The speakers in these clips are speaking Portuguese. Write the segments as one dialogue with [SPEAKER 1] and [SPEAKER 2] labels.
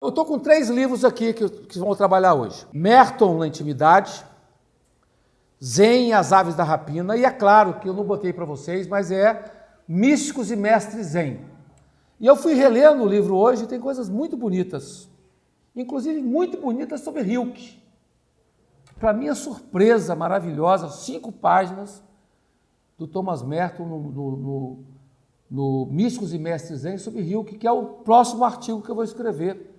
[SPEAKER 1] Eu estou com 3 livros aqui que vamos trabalhar hoje. Merton na Intimidade, Zen e as Aves da Rapina, e é claro que eu não botei para vocês, mas é Místicos e Mestres Zen. E eu fui relendo o livro hoje e tem coisas muito bonitas, inclusive muito bonitas sobre Rilke. Para minha surpresa maravilhosa, 5 páginas do Thomas Merton no Místicos e Mestres Zen sobre Rilke, que é o próximo artigo que eu vou escrever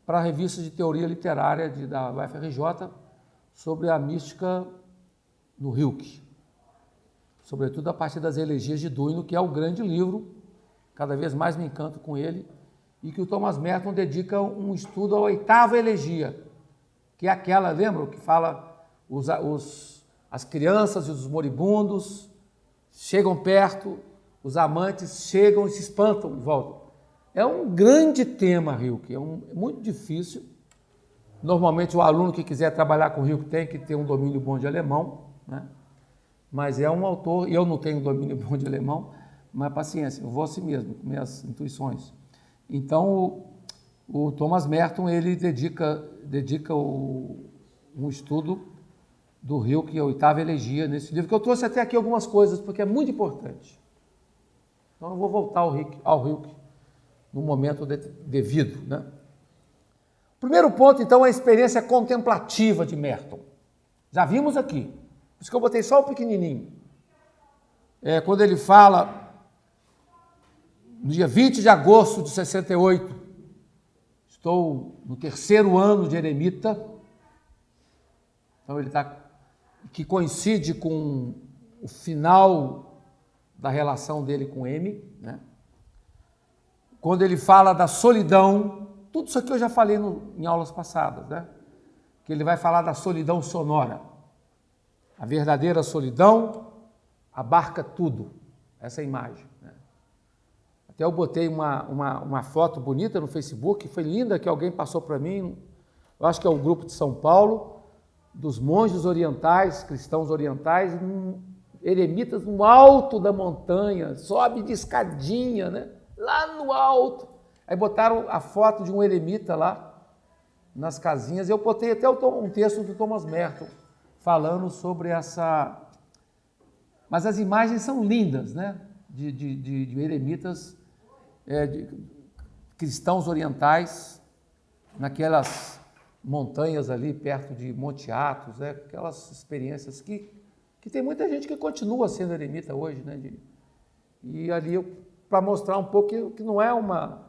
[SPEAKER 1] para a revista de teoria literária da UFRJ sobre a mística no Rilke, sobretudo a partir das elegias de Duino, que é o grande livro, cada vez mais me encanto com ele, e que o Thomas Merton dedica um estudo à 8ª elegia, que é aquela, lembram, que fala as crianças e os moribundos chegam perto, os amantes chegam e se espantam e voltam. É um grande tema, Rilke, é muito difícil. Normalmente o aluno que quiser trabalhar com Rilke tem que ter um domínio bom de alemão, né? Mas é um autor, e eu não tenho domínio bom de alemão, mas paciência, eu vou assim mesmo, com minhas intuições. Então, o Thomas Merton, ele dedica um estudo do Rilke, a 8ª elegia, nesse livro, que eu trouxe até aqui algumas coisas, porque é muito importante. Então, eu vou voltar ao Rilke no momento devido, né? O primeiro ponto, então, é a experiência contemplativa de Merton. Já vimos aqui, por isso que eu botei só o pequenininho. Quando ele fala, no dia 20 de agosto de 68, estou no 3º ano de eremita, então ele que coincide com o final da relação dele com M, né? Quando ele fala da solidão, tudo isso aqui eu já falei em aulas passadas, né? Que ele vai falar da solidão sonora. A verdadeira solidão abarca tudo, essa imagem, né? Até eu botei uma foto bonita no Facebook, foi linda, que alguém passou para mim, eu acho que é o grupo de São Paulo, dos monges orientais, cristãos orientais, eremitas no alto da montanha, sobe de escadinha, né? Lá no alto. Aí botaram a foto de um eremita lá, nas casinhas, e eu botei até um texto do Thomas Merton, falando sobre essa... Mas as imagens são lindas, né? De eremitas, de cristãos orientais, naquelas montanhas ali, perto de Monte Athos, né? Aquelas experiências que tem muita gente que continua sendo eremita hoje, né? E ali para mostrar um pouco que não é uma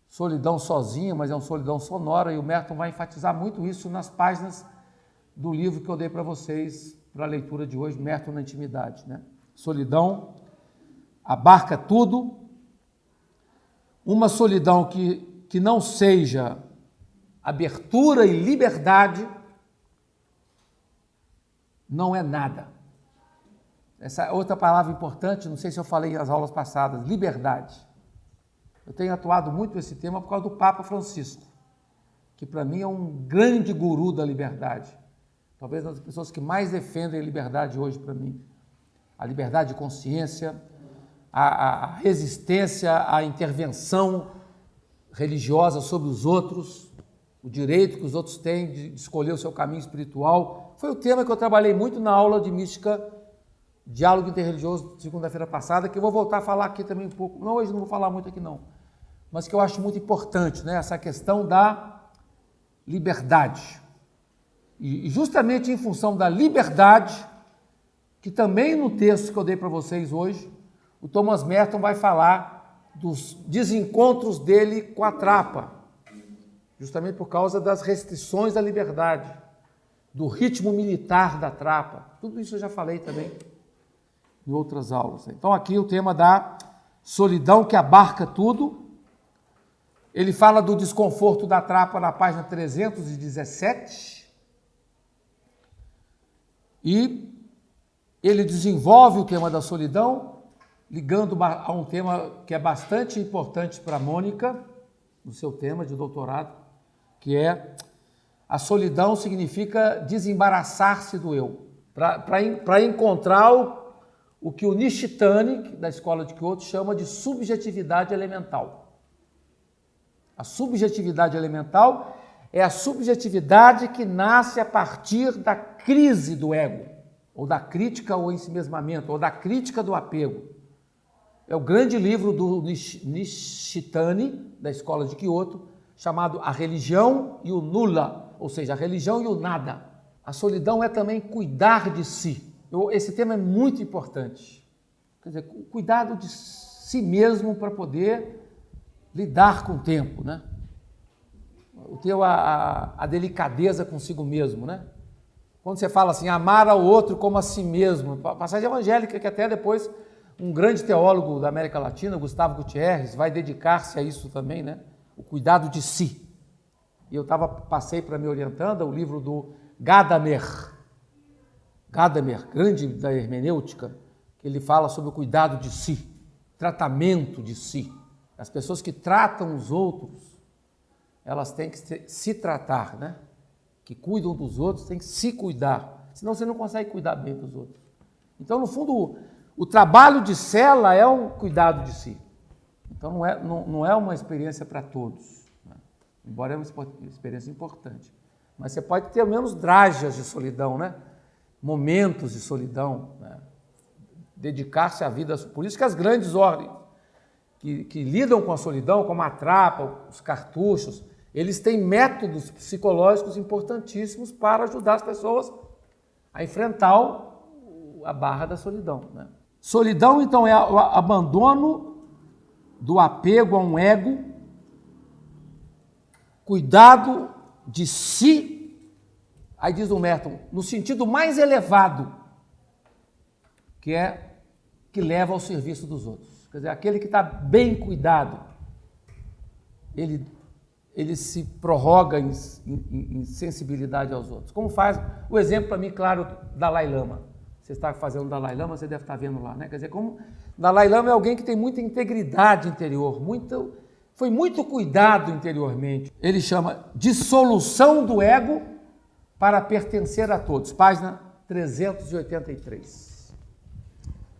[SPEAKER 1] solidão sozinha, mas é uma solidão sonora, e o Merton vai enfatizar muito isso nas páginas do livro que eu dei para vocês, para a leitura de hoje, Merton na Intimidade, né? Solidão abarca tudo, uma solidão que não seja abertura e liberdade, não é nada. Essa é outra palavra importante, não sei se eu falei nas aulas passadas, liberdade. Eu tenho atuado muito nesse tema por causa do Papa Francisco, que para mim é um grande guru da liberdade. Talvez uma das pessoas que mais defendem a liberdade hoje para mim. A liberdade de consciência, a resistência à intervenção religiosa sobre os outros, o direito que os outros têm de escolher o seu caminho espiritual. Foi o tema que eu trabalhei muito na aula de mística, diálogo interreligioso, segunda-feira passada, que eu vou voltar a falar aqui também um pouco. Não, hoje não vou falar muito aqui não, mas que eu acho muito importante, né? Essa questão da liberdade. E justamente em função da liberdade, que também no texto que eu dei para vocês hoje, o Thomas Merton vai falar dos desencontros dele com a trapa, justamente por causa das restrições da liberdade, do ritmo militar da trapa. Tudo isso eu já falei também em outras aulas. Então aqui o tema da solidão que abarca tudo. Ele fala do desconforto da trapa na página 317 e ele desenvolve o tema da solidão, ligando a um tema que é bastante importante para a Mônica, no seu tema de doutorado, que é a solidão significa desembaraçar-se do eu, para encontrar o que o Nishitani, da escola de Kyoto, chama de subjetividade elemental. A subjetividade elemental é a subjetividade que nasce a partir da crise do ego, ou da crítica ao ensimesmamento, ou da crítica do apego. É o grande livro do Nishitani, da Escola de Kyoto, chamado A Religião e o Nula, ou seja, a religião e o nada. A solidão é também cuidar de si. Esse tema é muito importante. Quer dizer, o cuidado de si mesmo para poder lidar com o tempo, né? Ter a delicadeza consigo mesmo, né? Quando você fala assim, amar ao outro como a si mesmo, passagem evangélica que até depois um grande teólogo da América Latina, Gustavo Gutierrez, vai dedicar-se a isso também, né? O cuidado de si. E eu passei para me orientando o livro do Gadamer, grande da hermenêutica, que ele fala sobre o cuidado de si, tratamento de si. As pessoas que tratam os outros, elas têm que se tratar, né? Que cuidam dos outros, têm que se cuidar, senão você não consegue cuidar bem dos outros. Então, no fundo, o trabalho de cela é um cuidado de si. Então, não é uma experiência para todos, né? Embora é uma experiência importante. Mas você pode ter menos dragas de solidão, né? Momentos de solidão, né? Dedicar-se à vida. Por isso que as grandes ordens que lidam com a solidão, como a Trapa, os cartuchos, eles têm métodos psicológicos importantíssimos para ajudar as pessoas a enfrentar a barra da solidão, né? Solidão, então, é o abandono do apego a um ego, cuidado de si, aí diz o Merton, no sentido mais elevado, que leva ao serviço dos outros. Quer dizer, aquele que está bem cuidado, ele se prorroga em sensibilidade aos outros. Como faz o exemplo para mim, claro, Dalai Lama. Você está fazendo Dalai Lama, você deve estar vendo lá, né? Quer dizer, como Dalai Lama é alguém que tem muita integridade interior, foi muito cuidado interiormente. Ele chama Dissolução do Ego para Pertencer a Todos, página 383.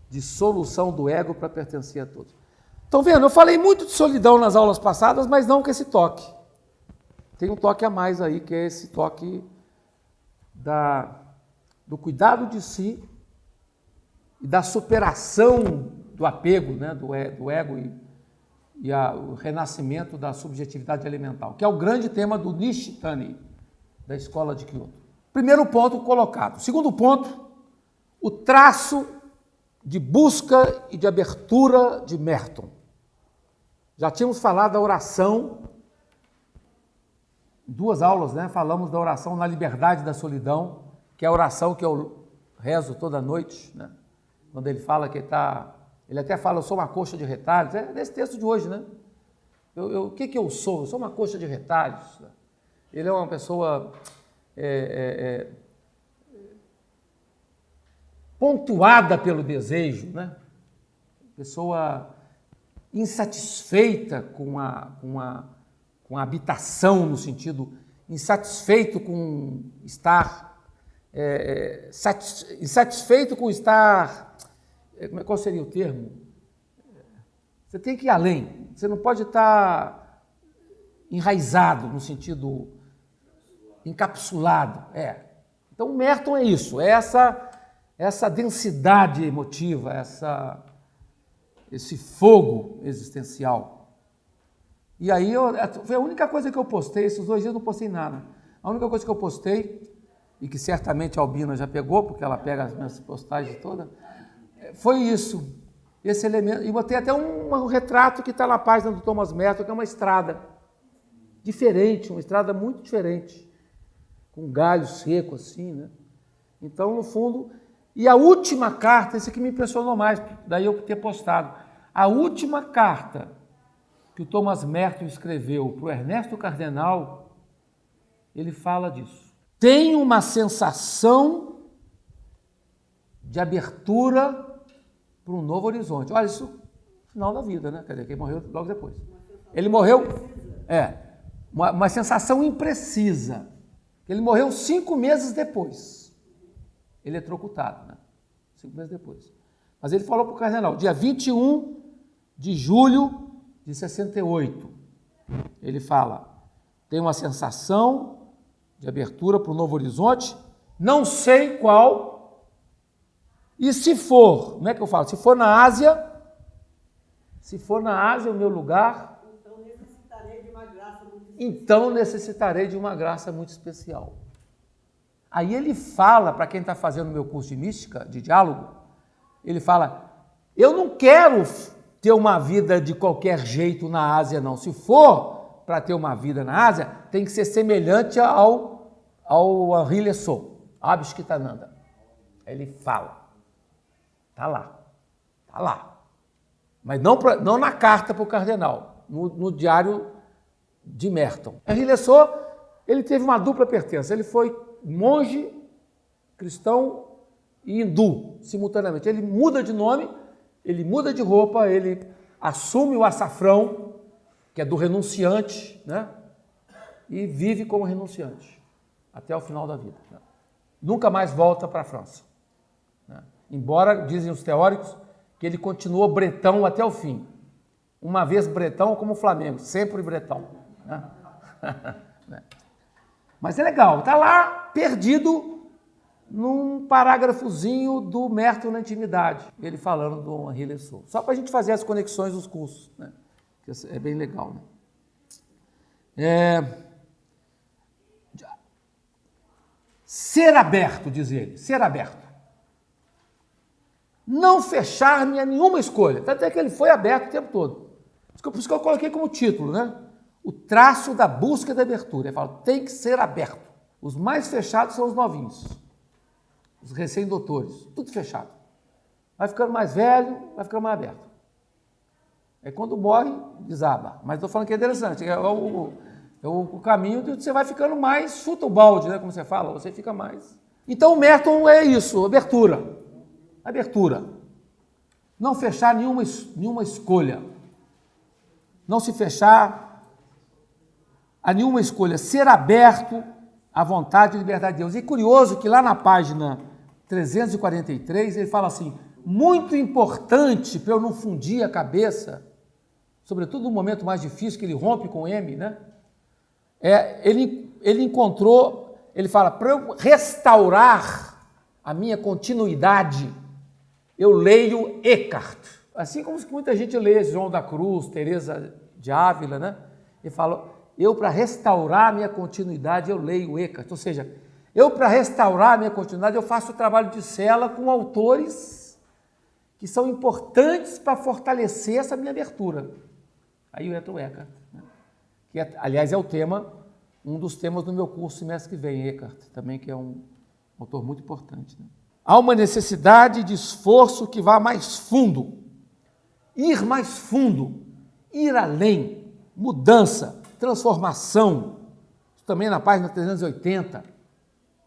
[SPEAKER 1] Dissolução do ego para pertencer a todos. Estão vendo? Eu falei muito de solidão nas aulas passadas, mas não com esse toque. Tem um toque a mais aí, que é esse toque do cuidado de si e da superação do apego, né, do ego e o renascimento da subjetividade elemental, que é o grande tema do Nishitani, da Escola de Kyoto. Primeiro ponto colocado. Segundo ponto, o traço de busca e de abertura de Merton. Já tínhamos falado da oração, 2 aulas, né? Falamos da oração na liberdade da solidão, que é a oração que eu rezo toda noite, né? Quando ele fala que ele até fala, eu sou uma coxa de retalhos, é nesse texto de hoje, né? O que eu sou? Eu sou uma coxa de retalhos. Né? Ele é uma pessoa pontuada pelo desejo, né? Pessoa insatisfeita com a habitação, no sentido, insatisfeito com estar, insatisfeito com estar, qual seria o termo? Você tem que ir além, você não pode estar enraizado, no sentido encapsulado. Então, o Merton é isso, é essa densidade emotiva, esse fogo existencial. E aí, foi a única coisa que eu postei, esses 2 dias eu não postei nada. A única coisa que eu postei, e que certamente a Albina já pegou, porque ela pega as minhas postagens todas, foi isso, esse elemento. E botei até um retrato que está na página do Thomas Merton, que é uma estrada diferente, uma estrada muito diferente, com galho seco assim, né? Então, no fundo... E a última carta, esse aqui me impressionou mais, daí eu ter postado. A última carta que o Thomas Merton escreveu para o Ernesto Cardenal, ele fala disso. Tem uma sensação de abertura para um novo horizonte. Olha, isso no final da vida, né? Quer dizer, quem morreu logo depois. Ele morreu, uma sensação imprecisa. Ele morreu 5 meses depois. Eletrocutado, né? 5 meses depois. Mas ele falou para o cardenal, dia 21 de julho de 68. ele fala, tem uma sensação de abertura para o novo horizonte, não sei qual, e se for, como é que eu falo? Se for na Ásia, o meu lugar, então necessitarei de uma graça muito especial. Aí ele fala, para quem está fazendo o meu curso de mística, de diálogo, ele fala, eu não quero ter uma vida de qualquer jeito na Ásia, não. Se for para ter uma vida na Ásia, tem que ser semelhante ao Henri Lessot, Abhiskitananda. Ele fala, tá lá. Mas não na carta para o cardeal, no diário de Merton. Henri Lessot, ele teve uma dupla pertença, ele foi monge, cristão e hindu, simultaneamente. Ele muda de nome, ele muda de roupa, ele assume o açafrão, que é do renunciante, né? E vive como renunciante, até o final da vida. Né? Nunca mais volta para a França. Né? Embora, dizem os teóricos, que ele continuou bretão até o fim. Uma vez bretão como o Flamengo, sempre bretão. Né? Mas é legal, está lá perdido num parágrafozinho do Merton na Intimidade, ele falando do Henri Lessot. Só para a gente fazer as conexões dos cursos, né? Que é bem legal. Né? Ser aberto, diz ele, ser aberto. Não fechar-me a nenhuma escolha. Tanto é que ele foi aberto o tempo todo. Por isso que eu coloquei como título, né? O traço da busca da abertura. Ele fala, tem que ser aberto. Os mais fechados são os novinhos, os recém-doutores, tudo fechado. Vai ficando mais velho, vai ficando mais aberto. Aí quando morre, desaba. Mas estou falando que é interessante, é o caminho de você vai ficando mais, chuta o balde, né? Como você fala, você fica mais. Então o Merton é isso, abertura. Abertura. Não fechar nenhuma escolha. Não se fechar a nenhuma escolha, ser aberto à vontade e liberdade de Deus. E curioso que lá na página 343 ele fala assim, muito importante para eu não fundir a cabeça, sobretudo no momento mais difícil que ele rompe com M, né? Ele encontrou, ele fala, para eu restaurar a minha continuidade, eu leio Eckhart. Assim como muita gente lê João da Cruz, Teresa de Ávila, né? Ele fala, eu para restaurar a minha continuidade, eu leio Eckhart. Ou seja, eu para restaurar a minha continuidade, eu faço o trabalho de cela com autores que são importantes para fortalecer essa minha abertura. Aí eu entro Eckhart, né? Que aliás é o tema, um dos temas do meu curso semestre que vem, Eckhart, também que é um autor muito importante. Né? Há uma necessidade de esforço que vá mais fundo, ir mais fundo, ir além, mudança, transformação. Isso também na página 380.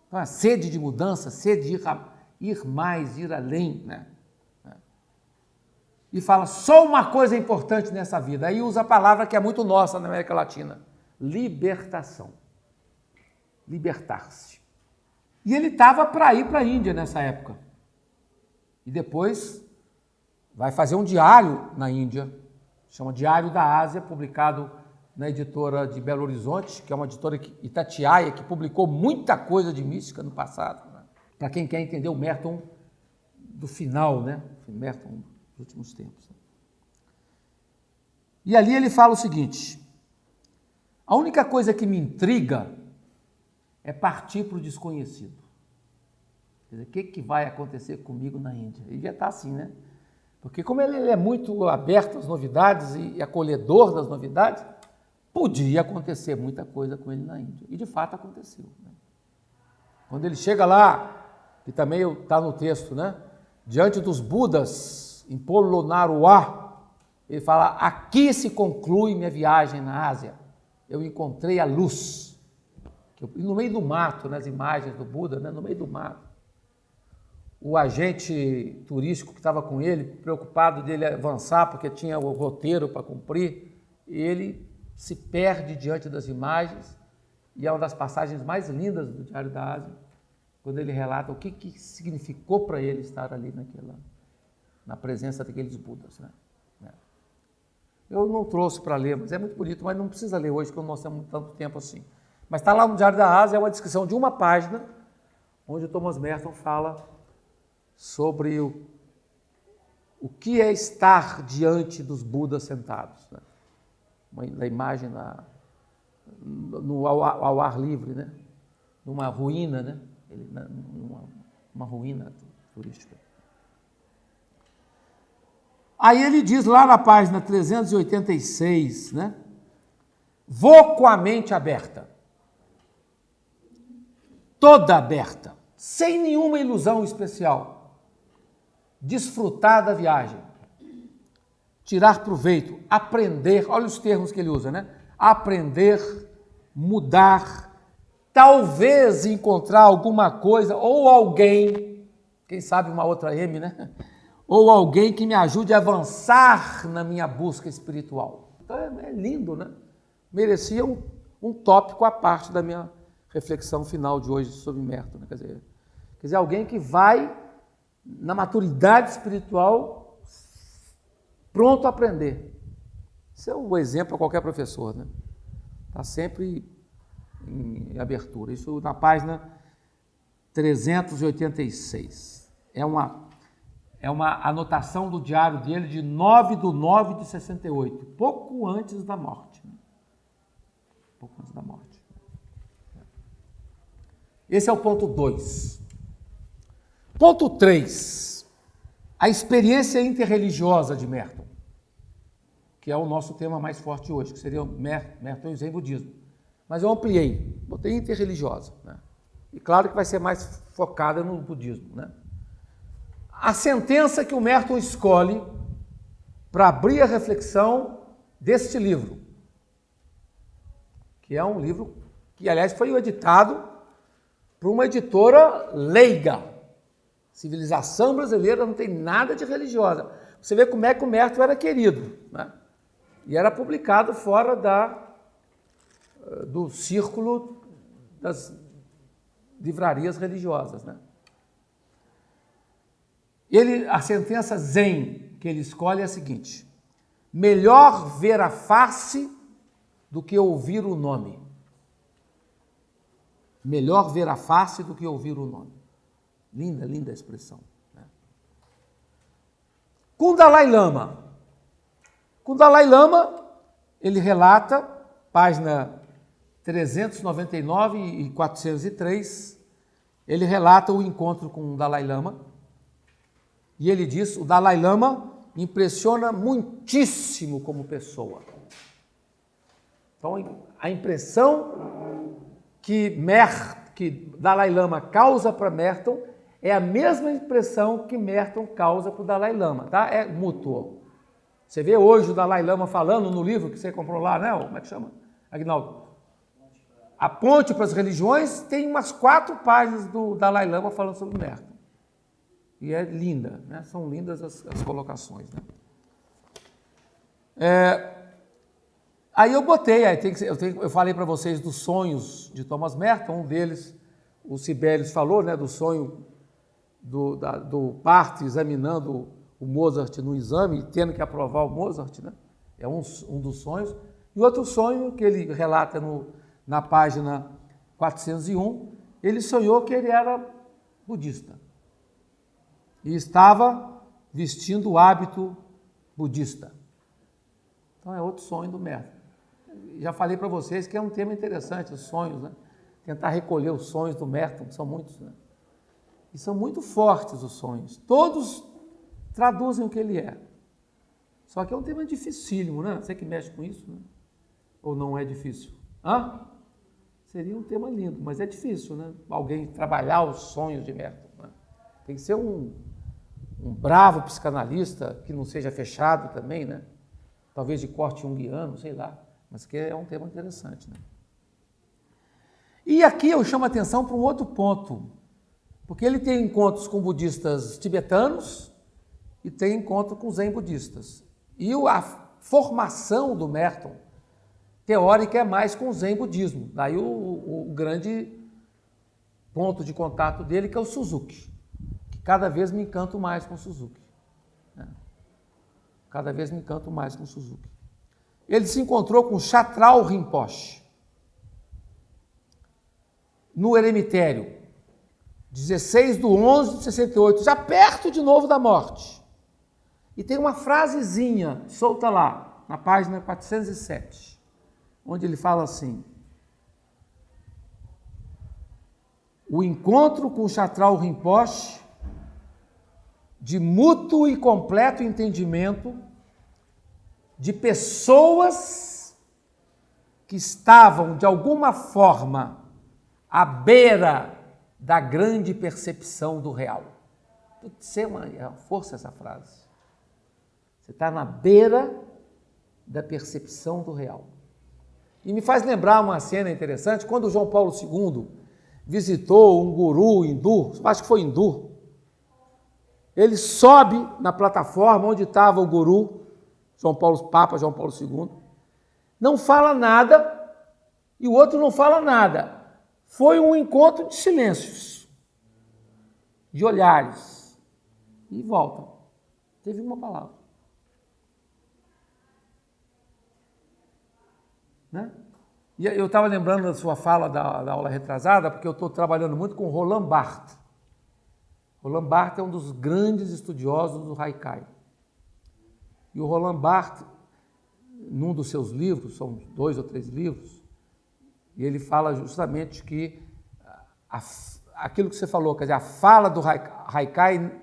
[SPEAKER 1] Então, a sede de mudança, sede de ir mais, ir além. Né? E fala, só uma coisa importante nessa vida. Aí usa a palavra que é muito nossa na América Latina. Libertação. Libertar-se. E ele estava para ir para a Índia nessa época. E depois vai fazer um diário na Índia, chama Diário da Ásia, publicado na editora de Belo Horizonte, que é uma editora Itatiaia, que publicou muita coisa de mística no passado. Né? Para quem quer entender o Merton do final, né? O Merton dos últimos tempos. E ali ele fala o seguinte, a única coisa que me intriga é partir para o desconhecido. Quer dizer, o que vai acontecer comigo na Índia? Ele já está assim, né? Porque como ele é muito aberto às novidades e acolhedor das novidades, podia acontecer muita coisa com ele na Índia. E de fato aconteceu. Né? Quando ele chega lá, que também está no texto, né? Diante dos Budas, em Polonnaruwa, ele fala, aqui se conclui minha viagem na Ásia. Eu encontrei a luz. No meio do mato, nas imagens do Buda, né? No meio do mato. O agente turístico que estava com ele, preocupado dele avançar, porque tinha o roteiro para cumprir, e ele se perde diante das imagens, e é uma das passagens mais lindas do Diário da Ásia, quando ele relata o que significou para ele estar ali na presença daqueles Budas. Né? Eu não trouxe para ler, mas é muito bonito, mas não precisa ler hoje, porque nós temos tanto tempo assim. Mas está lá no Diário da Ásia, é uma descrição de uma página, onde o Thomas Merton fala sobre o que é estar diante dos Budas sentados, né? Da imagem ao ar livre, né? Numa ruína, né? Uma ruína turística. Aí ele diz lá na página 386, né? Vou com a mente aberta, toda aberta, sem nenhuma ilusão especial, desfrutar da viagem, tirar proveito, aprender, olha os termos que ele usa, né? Aprender, mudar, talvez encontrar alguma coisa ou alguém, quem sabe uma outra M, né? Ou alguém que me ajude a avançar na minha busca espiritual. Então é lindo, né? Merecia um tópico à parte da minha reflexão final de hoje sobre Merton, né? Quer dizer, alguém que vai na maturidade espiritual pronto a aprender. Isso é um exemplo para qualquer professor, né? Está sempre em abertura. Isso na página 386. É uma anotação do diário dele de 9/9/68, pouco antes da morte. Pouco antes da morte. Esse é o ponto 2. Ponto 3. A experiência interreligiosa de Merton, que é o nosso tema mais forte hoje, que seria Merton e o Zen Budismo. Mas eu ampliei, botei interreligiosa, né? E claro que vai ser mais focada no budismo, né? A sentença que o Merton escolhe para abrir a reflexão deste livro, que é um livro que, aliás, foi editado por uma editora leiga. Civilização brasileira não tem nada de religiosa. Você vê como é que o Merton era querido, né? E era publicado fora do círculo das livrarias religiosas, né? A sentença Zen que ele escolhe é a seguinte: melhor ver a face do que ouvir o nome. Melhor ver a face do que ouvir o nome. Linda, linda expressão, né? Com o Dalai Lama. Com o Dalai Lama, ele relata, página 399 e 403, ele relata o encontro com o Dalai Lama. E ele diz, o Dalai Lama impressiona muitíssimo como pessoa. Então, a impressão que Dalai Lama causa para Merton é a mesma impressão que Merton causa para o Dalai Lama, tá? É mútuo. Você vê hoje o Dalai Lama falando no livro que você comprou lá, né? Como é que chama, Aguinaldo? A Ponte para as Religiões tem umas 4 páginas do Dalai Lama falando sobre Merton. E é linda, né? São lindas as colocações, né? Aí eu botei, eu falei para vocês dos sonhos de Thomas Merton, um deles, o Sibelius falou, né, do sonho do Barthes examinando o Mozart no exame e tendo que aprovar o Mozart, né? É um dos sonhos. E outro sonho que ele relata na página 401, ele sonhou que ele era budista e estava vestindo o hábito budista. Então é outro sonho do Merton. Já falei para vocês que é um tema interessante, os sonhos, né? Tentar recolher os sonhos do Merton, são muitos, né? E são muito fortes os sonhos. Todos traduzem o que ele é. Só que é um tema dificílimo, né? Você que mexe com isso, né? Ou não é difícil? Seria um tema lindo, mas é difícil, né? Alguém trabalhar os sonhos de Merton, né? Tem que ser um bravo psicanalista que não seja fechado também, né? Talvez de corte junguiano, sei lá, mas que é um tema interessante, né? E aqui eu chamo a atenção para um outro ponto, porque ele tem encontros com budistas tibetanos e tem encontro com zen budistas. E a formação do Merton teórica é mais com o zen budismo. Daí o grande ponto de contato dele, que é o Suzuki, que cada vez me encanto mais com o Suzuki, né? Cada vez me encanto mais com o Suzuki. ele se encontrou com Chatral Rinpoche no eremitério, 16/11/68, já perto de novo da morte. E tem uma frasezinha solta lá, na página 407, onde ele fala assim: o encontro com Chatral Rinpoche, de mútuo e completo entendimento de pessoas que estavam, de alguma forma, à beira da grande percepção do real. Isso é uma força essa frase. Você está na beira da percepção do real. E me faz lembrar uma cena interessante, quando João Paulo II visitou um guru hindu, acho que foi hindu, ele sobe na plataforma onde estava o guru, Papa João Paulo II, não fala nada e o outro não fala nada. Foi um encontro de silêncios, de olhares, e volta. Teve uma palavra. Né? E eu estava lembrando da sua fala da aula retrasada, porque eu estou trabalhando muito com Roland Barthes. Roland Barthes é um dos grandes estudiosos do Haikai. E o Roland Barthes, num dos seus livros, são 2 ou 3 livros, e ele fala justamente que aquilo que você falou, quer dizer, a fala do Haikai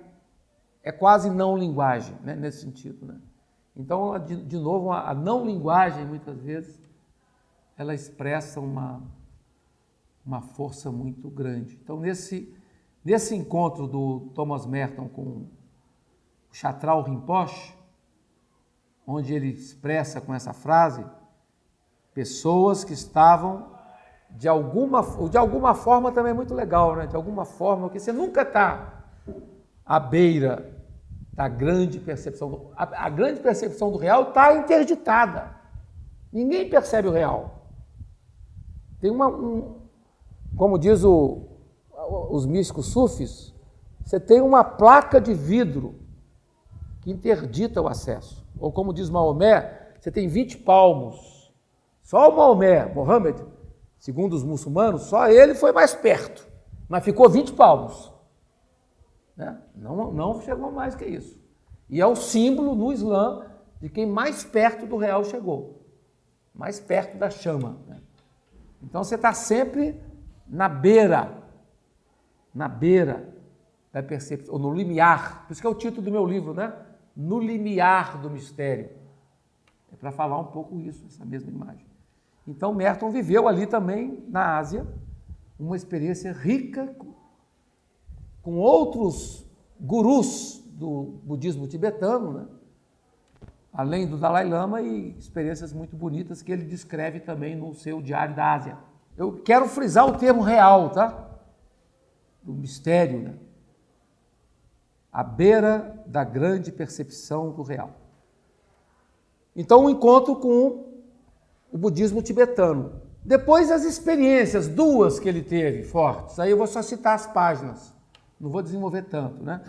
[SPEAKER 1] é quase não linguagem, né, nesse sentido. Né? Então, de novo, a não linguagem, muitas vezes, ela expressa uma força muito grande. Então, nesse encontro do Thomas Merton com o Chatral Rinpoche, onde ele expressa com essa frase, pessoas que estavam de alguma forma também é muito legal, né? De alguma forma, porque você nunca está à beira da grande percepção. A grande percepção do real está interditada. Ninguém percebe o real. Tem como diz os místicos sufis, você tem uma placa de vidro que interdita o acesso. Ou como diz Maomé, você tem 20 palmos. Só o Maomé, Mohammed, segundo os muçulmanos, só ele foi mais perto, mas ficou 20 palmos. Né? Não chegou mais que isso. E é o símbolo no Islã de quem mais perto do real chegou, mais perto da chama. Né? Então você está sempre na beira da percepção, ou no limiar, por isso que é o título do meu livro, né? No limiar do mistério. É para falar um pouco isso, essa mesma imagem. Então Merton viveu ali também, na Ásia, uma experiência rica com outros gurus do budismo tibetano, né? Além do Dalai Lama, e experiências muito bonitas que ele descreve também no seu Diário da Ásia. Eu quero frisar o termo real, tá? Do mistério, né? À beira da grande percepção do real. Então, um encontro com o budismo tibetano. Depois, as experiências, 2 que ele teve fortes. Aí eu vou só citar as páginas, não vou desenvolver tanto, né?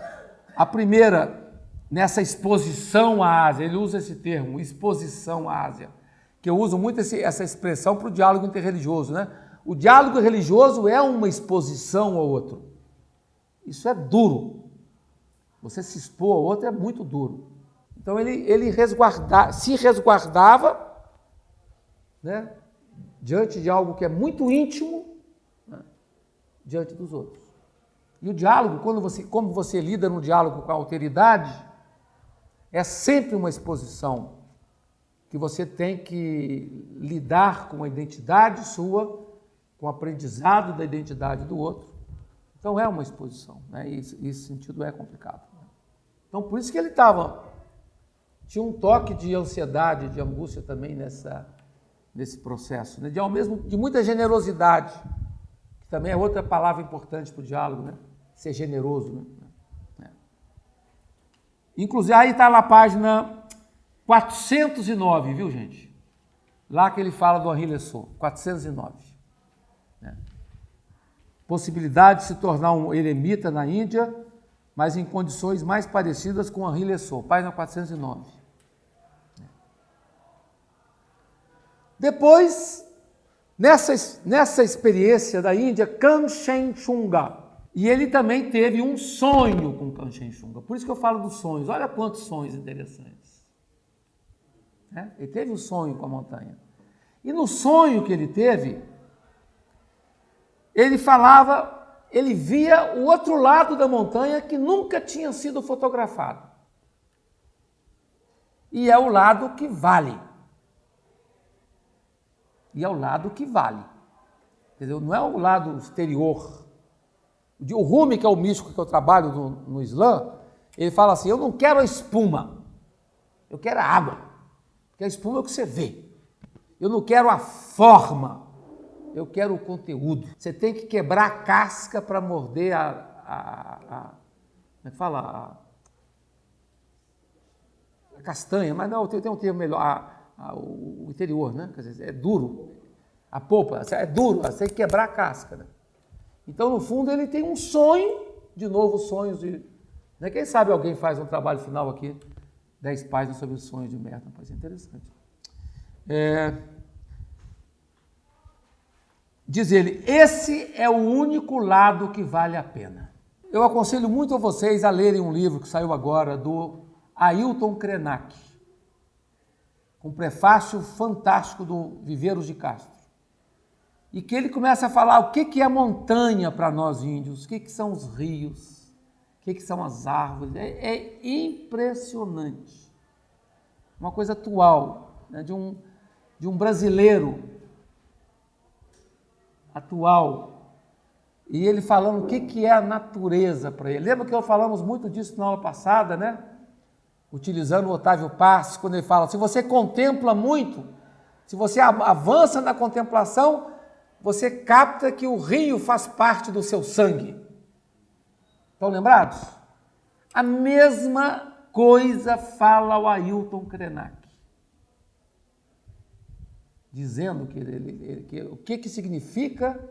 [SPEAKER 1] A primeira, nessa exposição à Ásia, ele usa esse termo, exposição à Ásia, que eu uso muito essa expressão para o diálogo interreligioso, né? O diálogo religioso é uma exposição ao outro. Isso é duro. Você se expor ao outro é muito duro. Então ele se resguardava, né, diante de algo que é muito íntimo, né, diante dos outros. E o diálogo, como você lida no diálogo com a alteridade, é sempre uma exposição que você tem que lidar com a identidade sua, com o aprendizado da identidade do outro. Então é uma exposição, né? E esse sentido é complicado. Então por isso que ele tinha um toque de ansiedade, de angústia também nesse processo, né? De muita generosidade, que também é outra palavra importante para o diálogo, né? Ser generoso, né? Inclusive, aí está na página 409, viu, gente? Lá que ele fala do Henri Lessot, 409. Né? Possibilidade de se tornar um eremita na Índia, mas em condições mais parecidas com Henri Lessot, página 409. Depois, nessa experiência da Índia, Kanchenjunga, e ele também teve um sonho com Kanchenjunga. Por isso que eu falo dos sonhos. Olha quantos sonhos interessantes. Ele teve um sonho com a montanha. E no sonho que ele teve, ele falava, ele via o outro lado da montanha que nunca tinha sido fotografado. E é o lado que vale. E é o lado que vale. Entendeu? Não é o lado exterior. O Rumi, que é o místico que eu trabalho no Islã, ele fala assim, eu não quero a espuma, eu quero a água. Porque a espuma é o que você vê. Eu não quero a forma, eu quero o conteúdo. Você tem que quebrar a casca para morder como é que fala? A castanha, mas não, tem um termo melhor, o interior, né? Quer dizer, é duro. A polpa é duro, você tem que quebrar a casca, né? Então, no fundo, ele tem um sonho, de novo, sonhos de... Né? Quem sabe alguém faz um trabalho final aqui, 10 páginas sobre os sonhos de Merton, pode ser interessante. Diz ele, esse é o único lado que vale a pena. Eu aconselho muito a vocês a lerem um livro que saiu agora, do Ailton Krenak, com um prefácio fantástico do Viveiros de Castro. E que ele começa a falar o que é a montanha para nós índios, o que são os rios, o que são as árvores. É impressionante. Uma coisa atual, né, de um brasileiro atual. E ele falando o que é a natureza para ele. Lembra que nós falamos muito disso na aula passada, né? Utilizando o Otávio Paz, quando ele fala, se você contempla muito, se você avança na contemplação, você capta que o rio faz parte do seu sangue. Estão lembrados? A mesma coisa fala o Ailton Krenak, dizendo que o que significa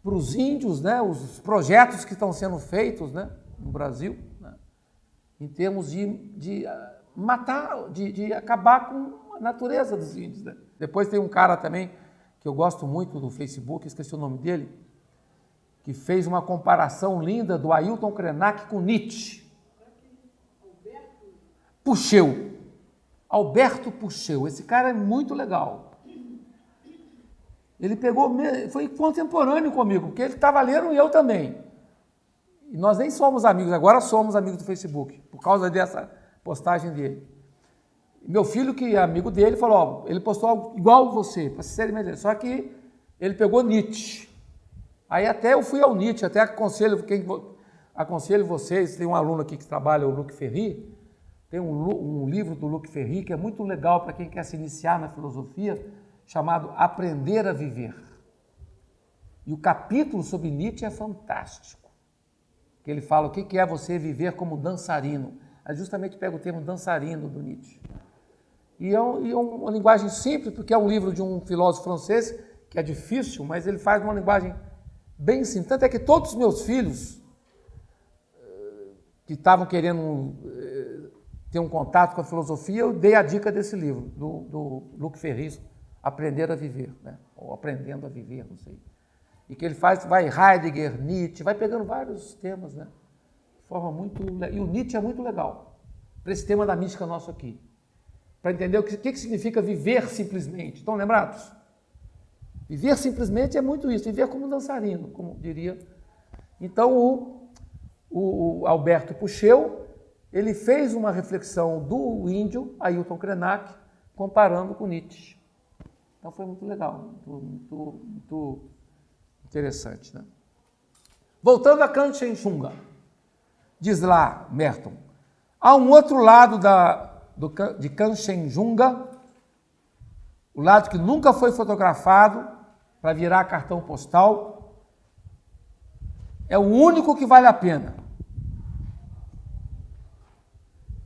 [SPEAKER 1] para os índios, né, os projetos que estão sendo feitos, né, no Brasil, né, em termos de matar, de acabar com a natureza dos índios. Né? Depois tem um cara também que eu gosto muito do Facebook, esqueci o nome dele, que fez uma comparação linda do Ailton Krenak com Nietzsche. Puxeu. Alberto Puxeu. Esse cara é muito legal. Ele foi contemporâneo comigo, porque ele estava lendo e eu também. E nós nem somos amigos, agora somos amigos do Facebook, por causa dessa postagem dele. Meu filho, que é amigo dele, falou, ele postou algo igual você, para se melhor. Só que ele pegou Nietzsche. Aí até eu fui ao Nietzsche, até aconselho vocês, tem um aluno aqui que trabalha, o Luc Ferry, tem um livro do Luc Ferry que é muito legal para quem quer se iniciar na filosofia, chamado Aprender a Viver. E o capítulo sobre Nietzsche é fantástico. Que ele fala o que é você viver como dançarino. Aí justamente pega o termo dançarino do Nietzsche. E é uma linguagem simples, porque é um livro de um filósofo francês, que é difícil, mas ele faz uma linguagem bem simples. Tanto é que todos os meus filhos, que estavam querendo ter um contato com a filosofia, eu dei a dica desse livro, do Luc Ferry, Aprender a Viver, né? Ou Aprendendo a Viver, não sei. E que ele vai Heidegger, Nietzsche, vai pegando vários temas, né? De forma muito... E o Nietzsche é muito legal, para esse tema da mística nosso aqui. Para entender o que significa viver simplesmente. Estão lembrados? Viver simplesmente é muito isso, viver como um dançarino, como diria. Então, o Alberto Puxeu, ele fez uma reflexão do índio, Ailton Krenak, comparando com Nietzsche. Então, foi muito legal, muito interessante. Né? Voltando a Kanchenjunga, diz lá Merton, há um outro lado de Kanchenjunga, o lado que nunca foi fotografado para virar cartão postal, é o único que vale a pena.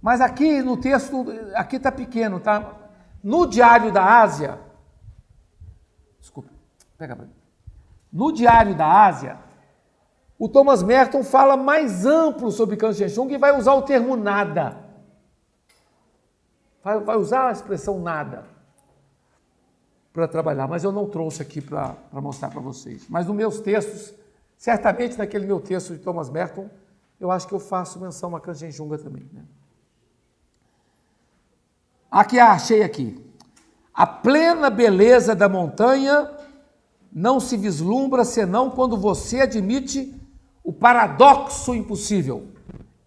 [SPEAKER 1] Mas aqui no texto, aqui está pequeno, tá? No Diário da Ásia, desculpa, pega para mim. No Diário da Ásia, o Thomas Merton fala mais amplo sobre Kanchenjunga e vai usar o termo nada. Vai usar a expressão nada. para trabalhar, mas eu não trouxe aqui para mostrar para vocês. Mas nos meus textos, certamente naquele meu texto de Thomas Merton, eu acho que eu faço menção a Kanchenjunga também, né? Aqui, achei aqui. A plena beleza da montanha não se vislumbra senão quando você admite o paradoxo impossível.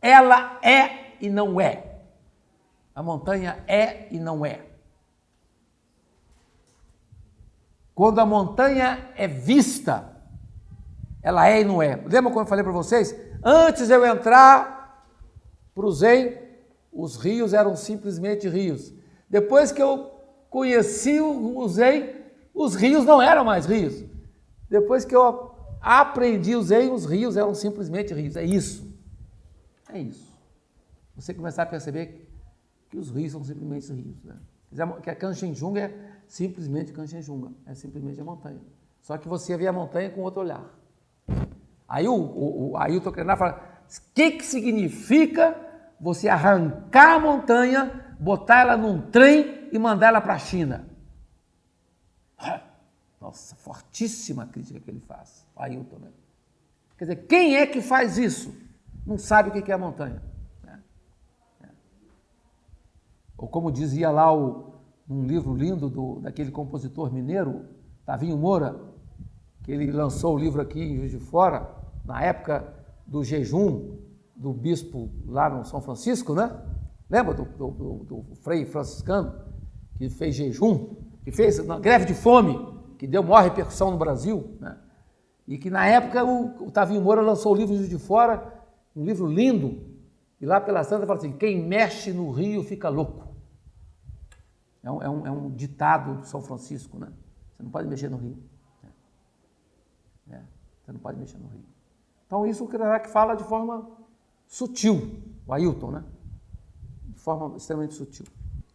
[SPEAKER 1] Ela é e não é. A montanha é e não é. Quando a montanha é vista, ela é e não é. Lembra quando eu falei para vocês? Antes de eu entrar para o Zen, os rios eram simplesmente rios. Depois que eu conheci o Zen, os rios não eram mais rios. Depois que eu aprendi o Zen, os rios eram simplesmente rios. É isso. É isso. Você começar a perceber que os rios são simplesmente rios, né? Que a Kanchenjunga é simplesmente Kanchenjunga, é simplesmente a montanha. Só que você vê a montanha com outro olhar. Aí o Ailton Krenar fala, o que significa você arrancar a montanha, botar ela num trem e mandar ela para a China? Nossa, fortíssima crítica que ele faz, o Ailton, né? Quer dizer, quem é que faz isso? Não sabe o que é a montanha. Ou como dizia lá um livro lindo daquele compositor mineiro, Tavinho Moura, que ele lançou o livro aqui em Juiz de Fora, na época do jejum do bispo lá no São Francisco, né? Lembra do frei franciscano que fez jejum, que fez uma greve de fome, que deu maior repercussão no Brasil, né? E que na época o Tavinho Moura lançou o livro em Juiz de Fora, um livro lindo, e lá pela Santa fala assim, quem mexe no rio fica louco. É um ditado do São Francisco, né? Você não pode mexer no rio. Você não pode mexer no rio. Então isso o Krenak fala de forma sutil, o Ailton, né? De forma extremamente sutil.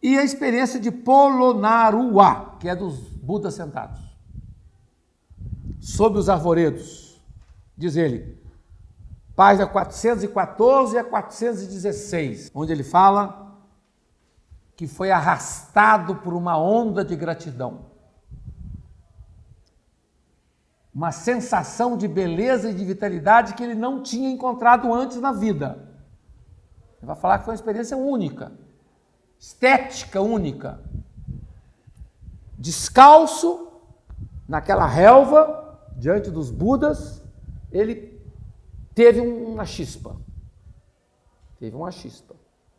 [SPEAKER 1] E a experiência de Polonnaruwa, que é dos Budas sentados, sob os arvoredos, diz ele, página 414 a 416, onde ele fala que foi arrastado por uma onda de gratidão. Uma sensação de beleza e de vitalidade que ele não tinha encontrado antes na vida. Ele vai falar que foi uma experiência única, estética única. Descalço, naquela relva, diante dos Budas, ele teve uma chispa. Teve uma chispa.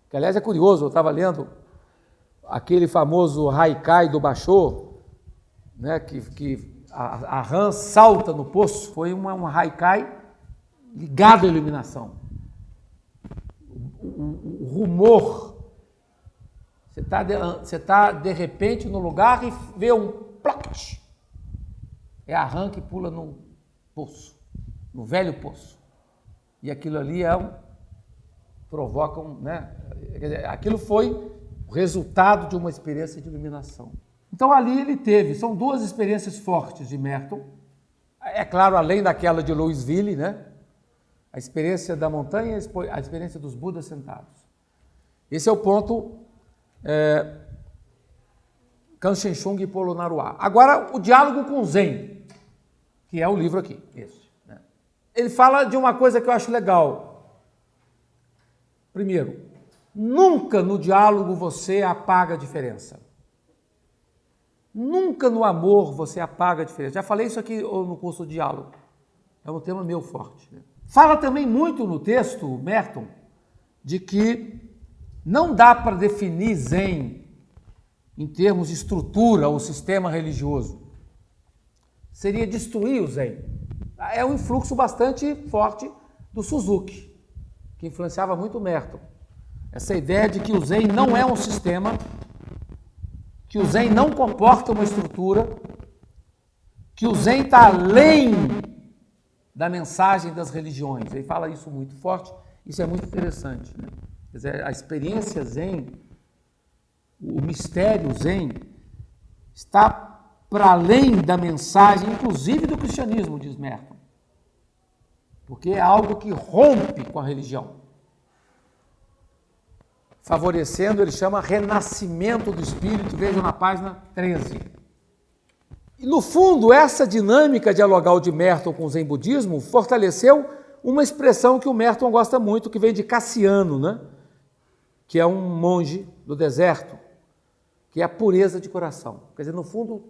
[SPEAKER 1] Que, aliás, é curioso, eu estava lendo aquele famoso haikai do Basho, né, que a rã salta no poço, foi um haikai ligado à iluminação. O rumor, você está de repente no lugar e vê um plac, é a rã que pula no poço, no velho poço. E aquilo ali provoca né? Aquilo foi o resultado de uma experiência de iluminação. Então ali ele teve, são duas experiências fortes de Merton, é claro, além daquela de Louisville, né? A experiência da montanha e a experiência dos Budas sentados. Esse é o ponto Kanchenjunga e Polonnaruwa. Agora, o diálogo com Zen, que é o livro aqui, esse, né? Ele fala de uma coisa que eu acho legal. Primeiro, nunca no diálogo você apaga a diferença. Nunca no amor você apaga a diferença. Já falei isso aqui no curso de diálogo. É um tema meu forte, né? Fala também muito no texto, Merton, de que não dá para definir Zen em termos de estrutura ou sistema religioso. Seria destruir o Zen. É um influxo bastante forte do Suzuki, que influenciava muito o Merton. Essa ideia de que o Zen não é um sistema, que o Zen não comporta uma estrutura, que o Zen está além da mensagem das religiões. Ele fala isso muito forte, isso é muito interessante, né? Quer dizer, a experiência Zen, o mistério Zen, está para além da mensagem, inclusive do cristianismo, diz Merton, porque é algo que rompe com a religião, favorecendo, ele chama renascimento do espírito, vejam na página 13. E, no fundo, essa dinâmica dialogal de Merton com o Zen budismo fortaleceu uma expressão que o Merton gosta muito, que vem de Cassiano, né? Que é um monge do deserto, que é a pureza de coração. Quer dizer, no fundo,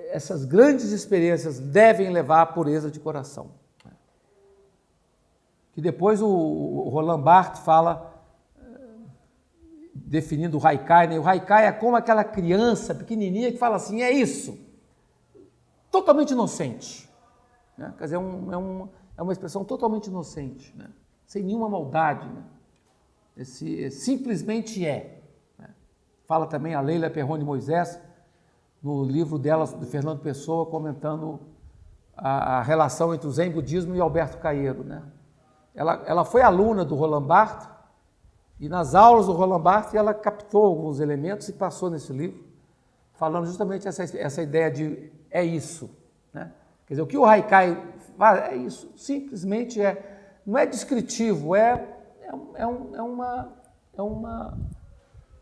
[SPEAKER 1] essas grandes experiências devem levar à pureza de coração. Que depois o Roland Barthes fala, definindo o Haikai, né? O Haikai é como aquela criança pequenininha que fala assim, é isso, totalmente inocente. Né? Quer dizer, é uma expressão totalmente inocente, né? Sem nenhuma maldade. Né? Simplesmente é. Né? Fala também a Leila Perrone Moisés, no livro dela, do Fernando Pessoa, comentando a relação entre o Zen budismo e Alberto Caeiro. Né? Ela foi aluna do Roland Barthes, e nas aulas do Roland Barthes ela captou alguns elementos e passou nesse livro, falando justamente essa ideia de é isso. Né? Quer dizer, o que o Haikai faz é isso, simplesmente é, não é descritivo, é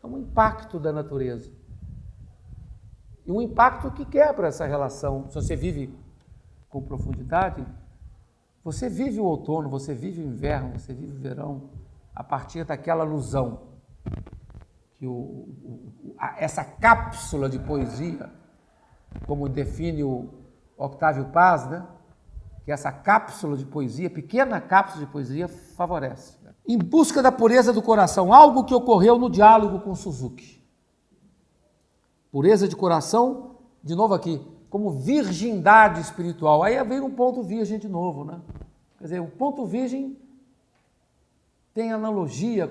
[SPEAKER 1] um impacto da natureza. E um impacto que quebra essa relação. Se você vive com profundidade, você vive o outono, você vive o inverno, você vive o verão, a partir daquela alusão que essa cápsula de poesia, como define o Octávio Paz, né? Que essa cápsula de poesia, pequena cápsula de poesia, favorece. Né? Em busca da pureza do coração, algo que ocorreu no diálogo com Suzuki. Pureza de coração, de novo aqui, como virgindade espiritual. Aí vem um ponto virgem de novo, né? Quer dizer, o ponto virgem tem analogia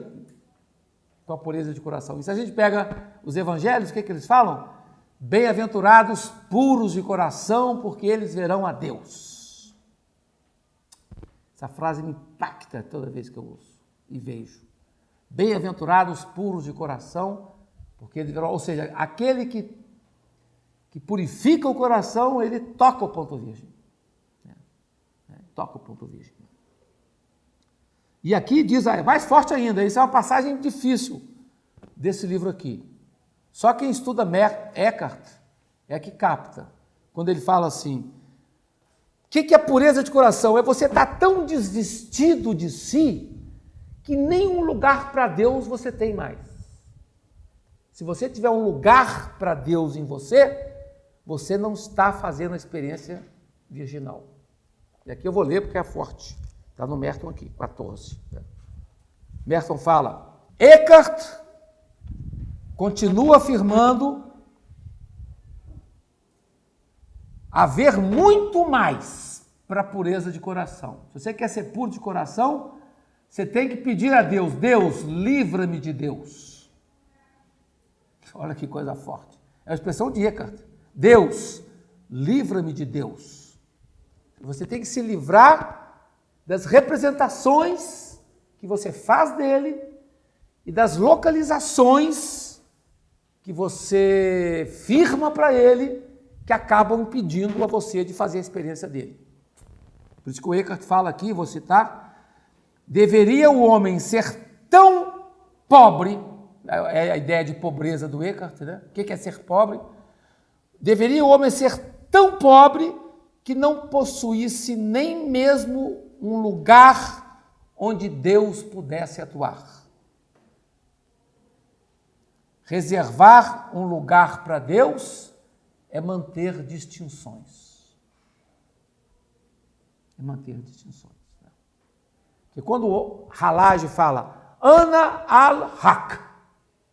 [SPEAKER 1] com a pureza de coração. E se a gente pega os evangelhos, o que eles falam? Bem-aventurados puros de coração, porque eles verão a Deus. Essa frase me impacta toda vez que eu ouço e vejo. Bem-aventurados puros de coração, porque eles verão, ou seja, aquele que purifica o coração, ele toca o ponto virgem. Toca o ponto virgem. E aqui diz, mais forte ainda, isso é uma passagem difícil desse livro aqui. Só quem estuda Eckhart é que capta, quando ele fala assim, o que é pureza de coração? É você estar tão desvestido de si que nenhum lugar para Deus você tem mais. Se você tiver um lugar para Deus em você, você não está fazendo a experiência virginal. E aqui eu vou ler porque é forte. Está no Merton aqui, 14. Merton fala, Eckhart continua afirmando haver muito mais para a pureza de coração. Se você quer ser puro de coração, você tem que pedir a Deus, Deus, livra-me de Deus. Olha que coisa forte. É a expressão de Eckhart. Deus, livra-me de Deus. Você tem que se livrar das representações que você faz dele e das localizações que você firma para ele, que acabam impedindo a você de fazer a experiência dele. Por isso que o Eckhart fala aqui, vou citar, deveria o homem ser tão pobre, é a ideia de pobreza do Eckhart, né? O que é ser pobre? Deveria o homem ser tão pobre que não possuísse nem mesmo um lugar onde Deus pudesse atuar. Reservar um lugar para Deus é manter distinções. É manter distinções. Né? Porque quando o Halaj fala, Ana al-Haq,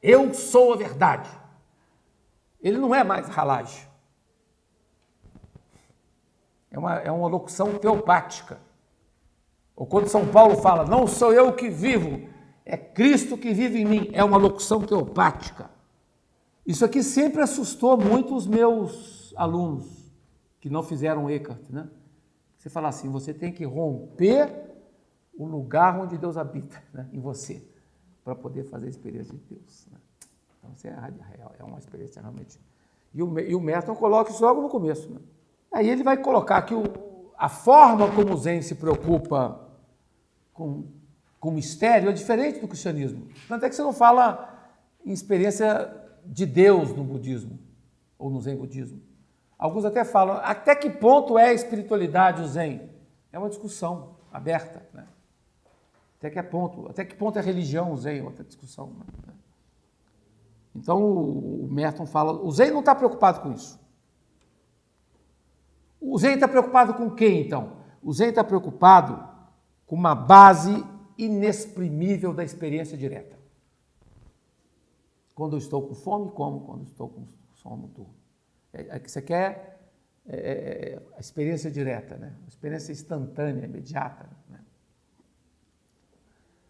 [SPEAKER 1] eu sou a verdade, ele não é mais Halaj. É uma locução teopática. Ou quando São Paulo fala, não sou eu que vivo, é Cristo que vive em mim, é uma locução teopática. Isso aqui sempre assustou muito os meus alunos, que não fizeram Eckhart, né? Você fala assim, você tem que romper o lugar onde Deus habita, né, em você, para poder fazer a experiência de Deus. Né? Então, isso é uma experiência realmente... E o Merton coloca isso logo no começo. Né? Aí ele vai colocar que a forma como o Zen se preocupa com mistério é diferente do cristianismo. Tanto é que você não fala em experiência de Deus no budismo, ou no Zen budismo. Alguns até falam, até que ponto é a espiritualidade o Zen? É uma discussão aberta, né? Até que ponto é religião o Zen? É outra discussão, né? Então o Merton fala, o Zen não está preocupado com isso. O Zen está preocupado com quem, então? O Zen está preocupado com uma base inexprimível da experiência direta. Quando eu estou com fome, como. Quando eu estou com sono, durmo. É que você quer a experiência direta, né? A experiência instantânea, imediata. Né?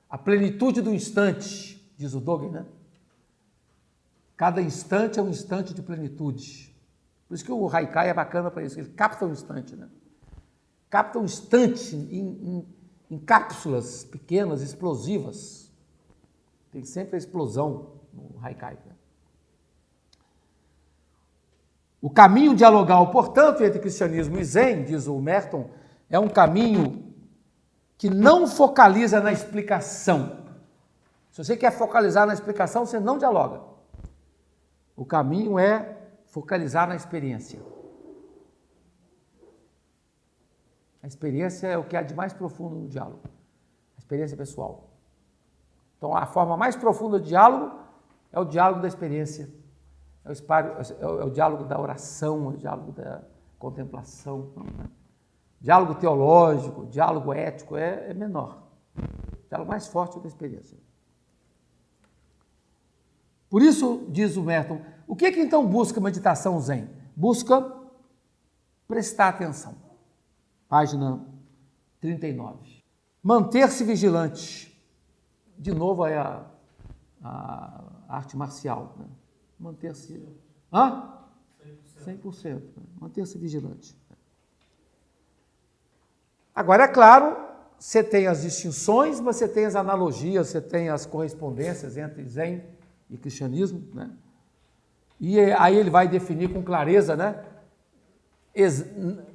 [SPEAKER 1] A plenitude do instante, diz o Dogen, né? Cada instante é um instante de plenitude. Por isso que o Haikai é bacana para isso, ele capta um instante, né? Capta um instante em cápsulas pequenas, explosivas. Tem sempre a explosão no Haikai. Né? O caminho dialogal, portanto, entre cristianismo e Zen, diz o Merton, é um caminho que não focaliza na explicação. Se você quer focalizar na explicação, você não dialoga. O caminho é focalizar na experiência. A experiência é o que há de mais profundo no diálogo. A experiência pessoal. Então, a forma mais profunda do diálogo é o diálogo da experiência. É o diálogo da oração, é o diálogo da contemplação. Né? Diálogo teológico, diálogo ético é menor. O diálogo mais forte é o da experiência. Por isso, diz o Merton, o que então busca a meditação Zen? Busca prestar atenção. Página 39. Manter-se vigilante. De novo é a arte marcial. Né? Manter-se... 100%. Manter-se vigilante. Agora, é claro, você tem as distinções, mas você tem as analogias, você tem as correspondências entre Zen e cristianismo, né? E aí ele vai definir com clareza, né?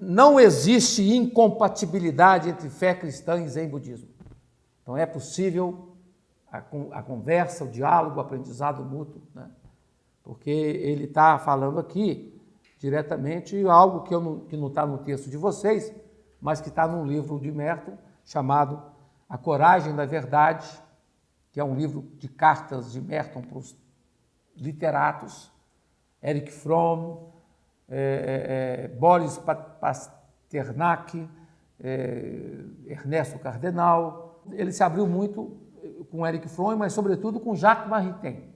[SPEAKER 1] Não existe incompatibilidade entre fé cristã e Zen budismo. Então é possível a conversa, o diálogo, o aprendizado mútuo, né? Porque ele está falando aqui diretamente algo que não está no texto de vocês, mas que está num livro de Merton chamado A Coragem da Verdade, que é um livro de cartas de Merton para os literatos, Erich Fromm, Boris Pasternak, Ernesto Cardenal. Ele se abriu muito com Erich Fromm, mas sobretudo com Jacques Maritain,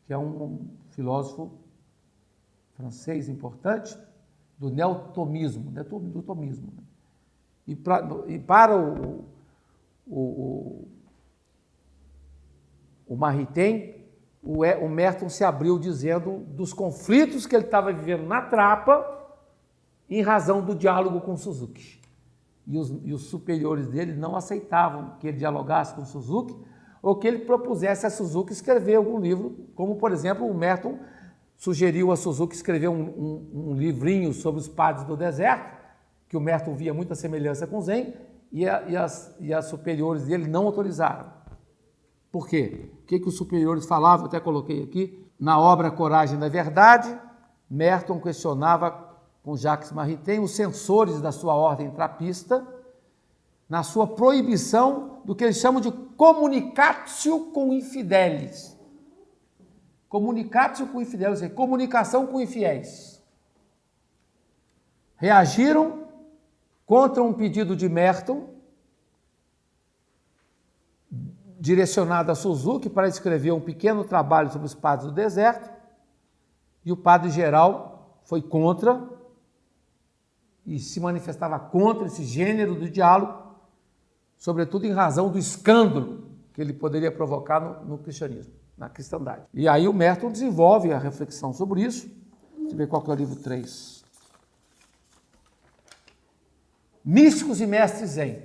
[SPEAKER 1] que é um filósofo francês importante do neotomismo, do tomismo. E para o Maritain, o Merton se abriu dizendo dos conflitos que ele estava vivendo na trapa em razão do diálogo com Suzuki. E os superiores dele não aceitavam que ele dialogasse com Suzuki ou que ele propusesse a Suzuki escrever algum livro, como, por exemplo, o Merton sugeriu a Suzuki escrever um livrinho sobre os padres do deserto, que o Merton via muita semelhança com Zen, e as superiores dele não autorizaram. Por quê? O que os superiores falavam? Eu até coloquei aqui. Na obra Coragem da Verdade, Merton questionava com Jacques Maritain os censores da sua ordem trapista na sua proibição do que eles chamam de comunicatio com infidelis. Comunicatio com infidelis, ou seja, comunicação com infiéis. Reagiram contra um pedido de Merton, direcionado a Suzuki para escrever um pequeno trabalho sobre os padres do deserto, e o padre geral foi contra e se manifestava contra esse gênero do diálogo, sobretudo em razão do escândalo que ele poderia provocar no cristianismo, na cristandade. E aí o Merton desenvolve a reflexão sobre isso. Deixa eu ver qual que é o livro 3. Místicos e Mestres Zen.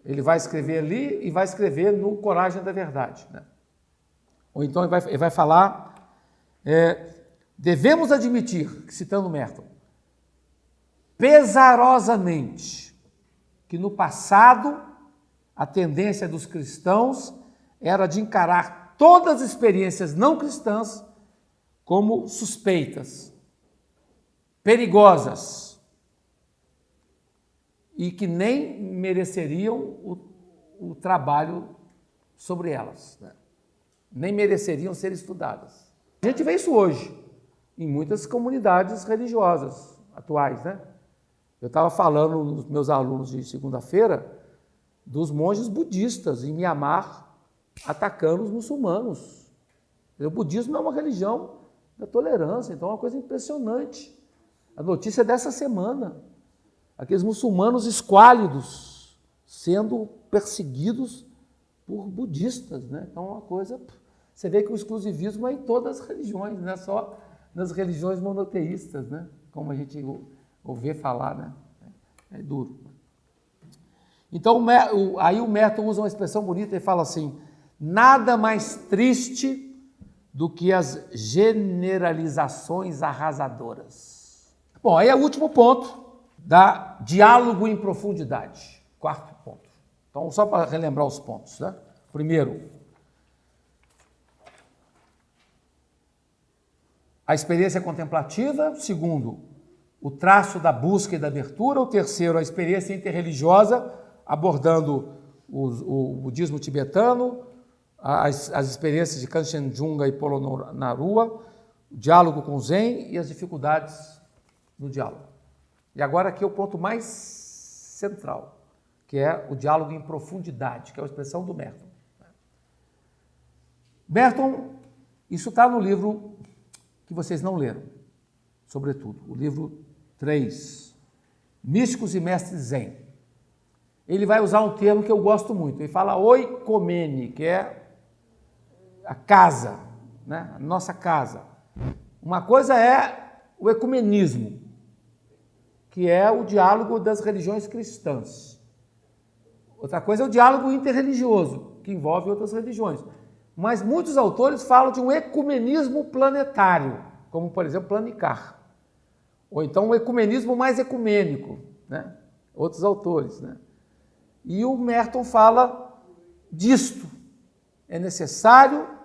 [SPEAKER 1] Ele vai escrever ali e vai escrever no Coragem da Verdade. Né? Ou então ele vai falar, devemos admitir, citando Merton, pesarosamente, que no passado a tendência dos cristãos era de encarar todas as experiências não cristãs como suspeitas, perigosas e que nem mereceriam o trabalho sobre elas, né? Nem mereceriam ser estudadas. A gente vê isso hoje em muitas comunidades religiosas atuais, né? Eu estava falando nos meus alunos de segunda-feira dos monges budistas em Mianmar atacando os muçulmanos. O budismo é uma religião da tolerância, então é uma coisa impressionante. A notícia dessa semana, aqueles muçulmanos esquálidos sendo perseguidos por budistas, né? Então é uma coisa... Você vê que o exclusivismo é em todas as religiões, não é só nas religiões monoteístas, né? Como a gente ouve falar, né? É duro. Então, aí o Merton usa uma expressão bonita e fala assim: nada mais triste do que as generalizações arrasadoras. Bom, aí é o último ponto da diálogo em profundidade. Quarto ponto. Então, só para relembrar os pontos, né? Primeiro, a experiência contemplativa. Segundo, o traço da busca e da abertura. O terceiro, a experiência interreligiosa, abordando o budismo tibetano, as experiências de Kanchenjunga e Polonnaruwa, o diálogo com o Zen e as dificuldades no diálogo. E agora aqui é o ponto mais central, que é o diálogo em profundidade, que é a expressão do Merton. Merton, isso está no livro que vocês não leram, sobretudo, o livro 3, Místicos e Mestres Zen. Ele vai usar um termo que eu gosto muito, ele fala oikomene, que é a casa, né? A nossa casa. Uma coisa é o ecumenismo, que é o diálogo das religiões cristãs. Outra coisa é o diálogo interreligioso, que envolve outras religiões. Mas muitos autores falam de um ecumenismo planetário, como, por exemplo, Planicar. Ou então um ecumenismo mais ecumênico, né? Outros autores, né? E o Merton fala disto. É necessário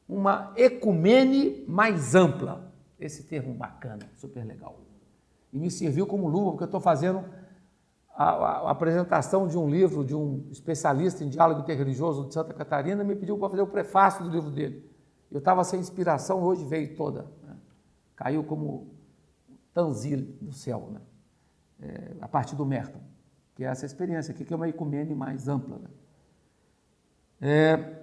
[SPEAKER 1] uma ecumene mais ampla. Esse termo bacana, super legal. E me serviu como luva, porque eu estou fazendo a apresentação de um livro de um especialista em diálogo interreligioso de Santa Catarina, me pediu para fazer o prefácio do livro dele. Eu estava sem inspiração, hoje veio toda, né? Caiu como tanzil do céu, né? A partir do Merton, que é essa experiência aqui, que é uma ecumene mais ampla, né?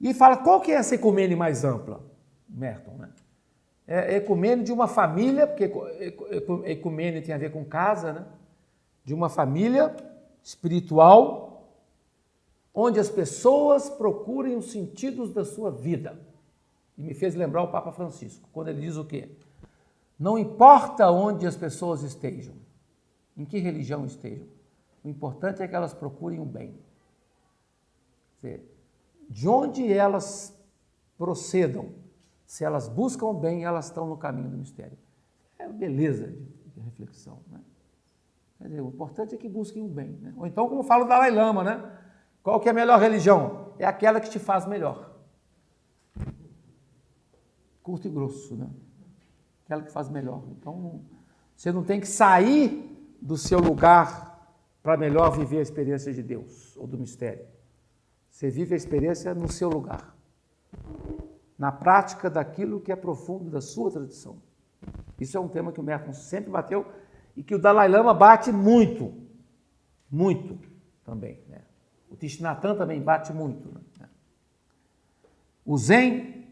[SPEAKER 1] E fala, qual que é essa ecumene mais ampla, Merton, né? É ecumene de uma família, porque ecumene tem a ver com casa, né? De uma família espiritual, onde as pessoas procurem os sentidos da sua vida. E me fez lembrar o Papa Francisco, quando ele diz o quê? Não importa onde as pessoas estejam, em que religião estejam, o importante é que elas procurem o bem. Quer dizer, de onde elas procedam, se elas buscam o bem, elas estão no caminho do mistério. É beleza de reflexão, né? Quer dizer, o importante é que busquem o bem, né? Ou então, como fala o Dalai Lama, né? Qual que é a melhor religião? É aquela que te faz melhor. Curto e grosso, né? Aquela que faz melhor. Então, você não tem que sair do seu lugar para melhor viver a experiência de Deus ou do mistério. Você vive a experiência no seu lugar, na prática daquilo que é profundo da sua tradição. Isso é um tema que o Merton sempre bateu e que o Dalai Lama bate muito, muito também, né? O Thich Nhat Hanh também bate muito, né? O Zen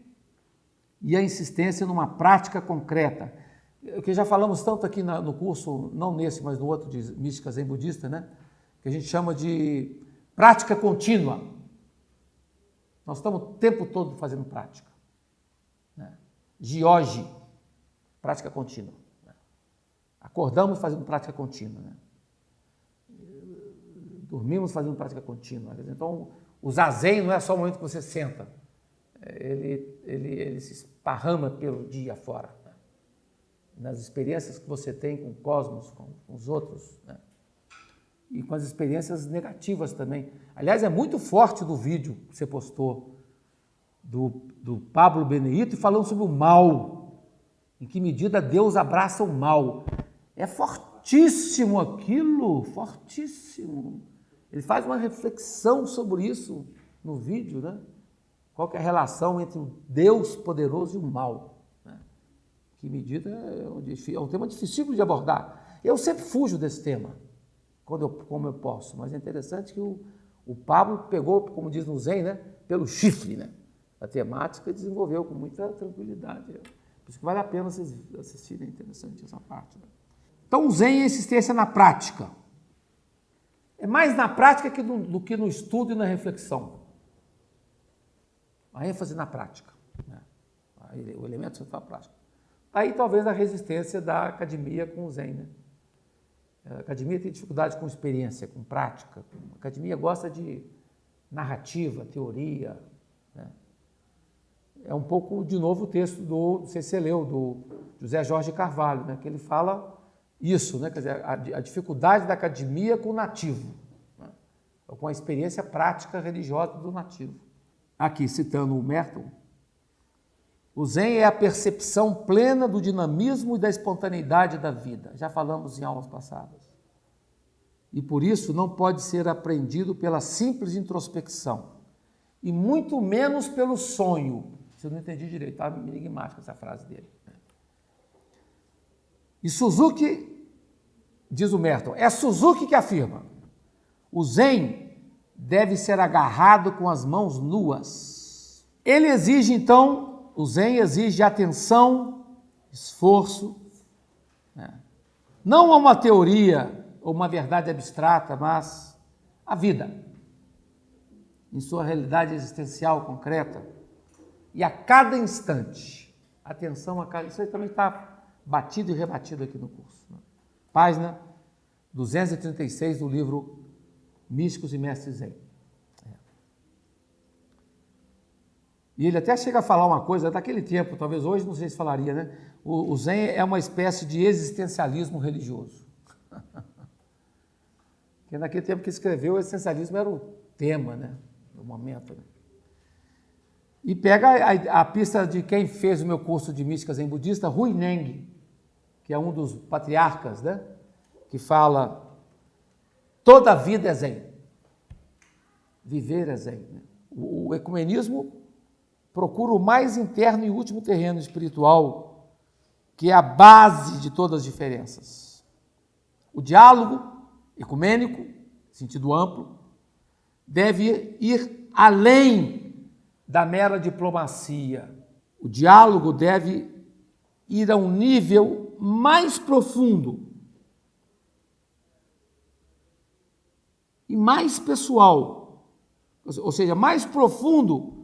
[SPEAKER 1] e a insistência numa prática concreta, que já falamos tanto aqui no curso, não nesse, mas no outro de Mística Zen Budista, né? Que a gente chama de prática contínua. Nós estamos o tempo todo fazendo prática, né? Gioji, prática contínua. Acordamos fazendo prática contínua, né? Dormimos fazendo prática contínua. Então, o zazen não é só o momento que você senta. Ele se esparrama pelo dia fora, né? Nas experiências que você tem com o cosmos, com os outros, né? E com as experiências negativas também. Aliás, é muito forte do vídeo que você postou do Pablo Benedito, falando sobre o mal, em que medida Deus abraça o mal. É fortíssimo aquilo, fortíssimo. Ele faz uma reflexão sobre isso no vídeo, né? Qual que é a relação entre o Deus poderoso e o mal, né? Que medida é um tema difícil de abordar. Eu sempre fujo desse tema, como eu posso, mas é interessante que o Pablo pegou, como diz no Zen, né? Pelo chifre, né? A temática e desenvolveu com muita tranquilidade. Por isso que vale a pena vocês assistirem, é interessante essa parte, né? Então, o Zen é insistência na prática. É mais na prática do que no estudo e na reflexão. A ênfase na prática, né? O elemento central da prática. Aí talvez a resistência da academia com o Zen, né? A academia tem dificuldade com experiência, com prática. A academia gosta de narrativa, teoria, né? É um pouco, de novo, o texto não sei se você leu, do José Jorge Carvalho, né? Que ele fala isso, né? Quer dizer, a dificuldade da academia com o nativo, né? Com a experiência prática religiosa do nativo. Aqui, citando o Merton, o Zen é a percepção plena do dinamismo e da espontaneidade da vida. Já falamos em aulas passadas. E por isso não pode ser aprendido pela simples introspecção, e muito menos pelo sonho. Se eu não entendi direito, está enigmática essa frase dele. E Suzuki, diz o Merton, é Suzuki que afirma: o Zen deve ser agarrado com as mãos nuas. Ele exige, então, o Zen exige atenção, esforço, né? Não a uma teoria ou uma verdade abstrata, mas a vida, em sua realidade existencial concreta, e a cada instante. Atenção a cada... Isso aí também está batido e rebatido aqui no curso, né? Página 236 do livro Místicos e Mestres Zen. E ele até chega a falar uma coisa daquele tempo, talvez hoje não sei se falaria, né? O Zen é uma espécie de existencialismo religioso. Porque naquele tempo que escreveu, o existencialismo era o tema, né? Do momento, né? E pega a pista de quem fez o meu curso de mística zen budista, Huineng, que é um dos patriarcas, né? Que fala: toda a vida é zen. Viver é zen, né? O ecumenismo procura o mais interno e último terreno espiritual, que é a base de todas as diferenças. O diálogo ecumênico, sentido amplo, deve ir além da mera diplomacia. O diálogo deve ir a um nível mais profundo e mais pessoal, ou seja, mais profundo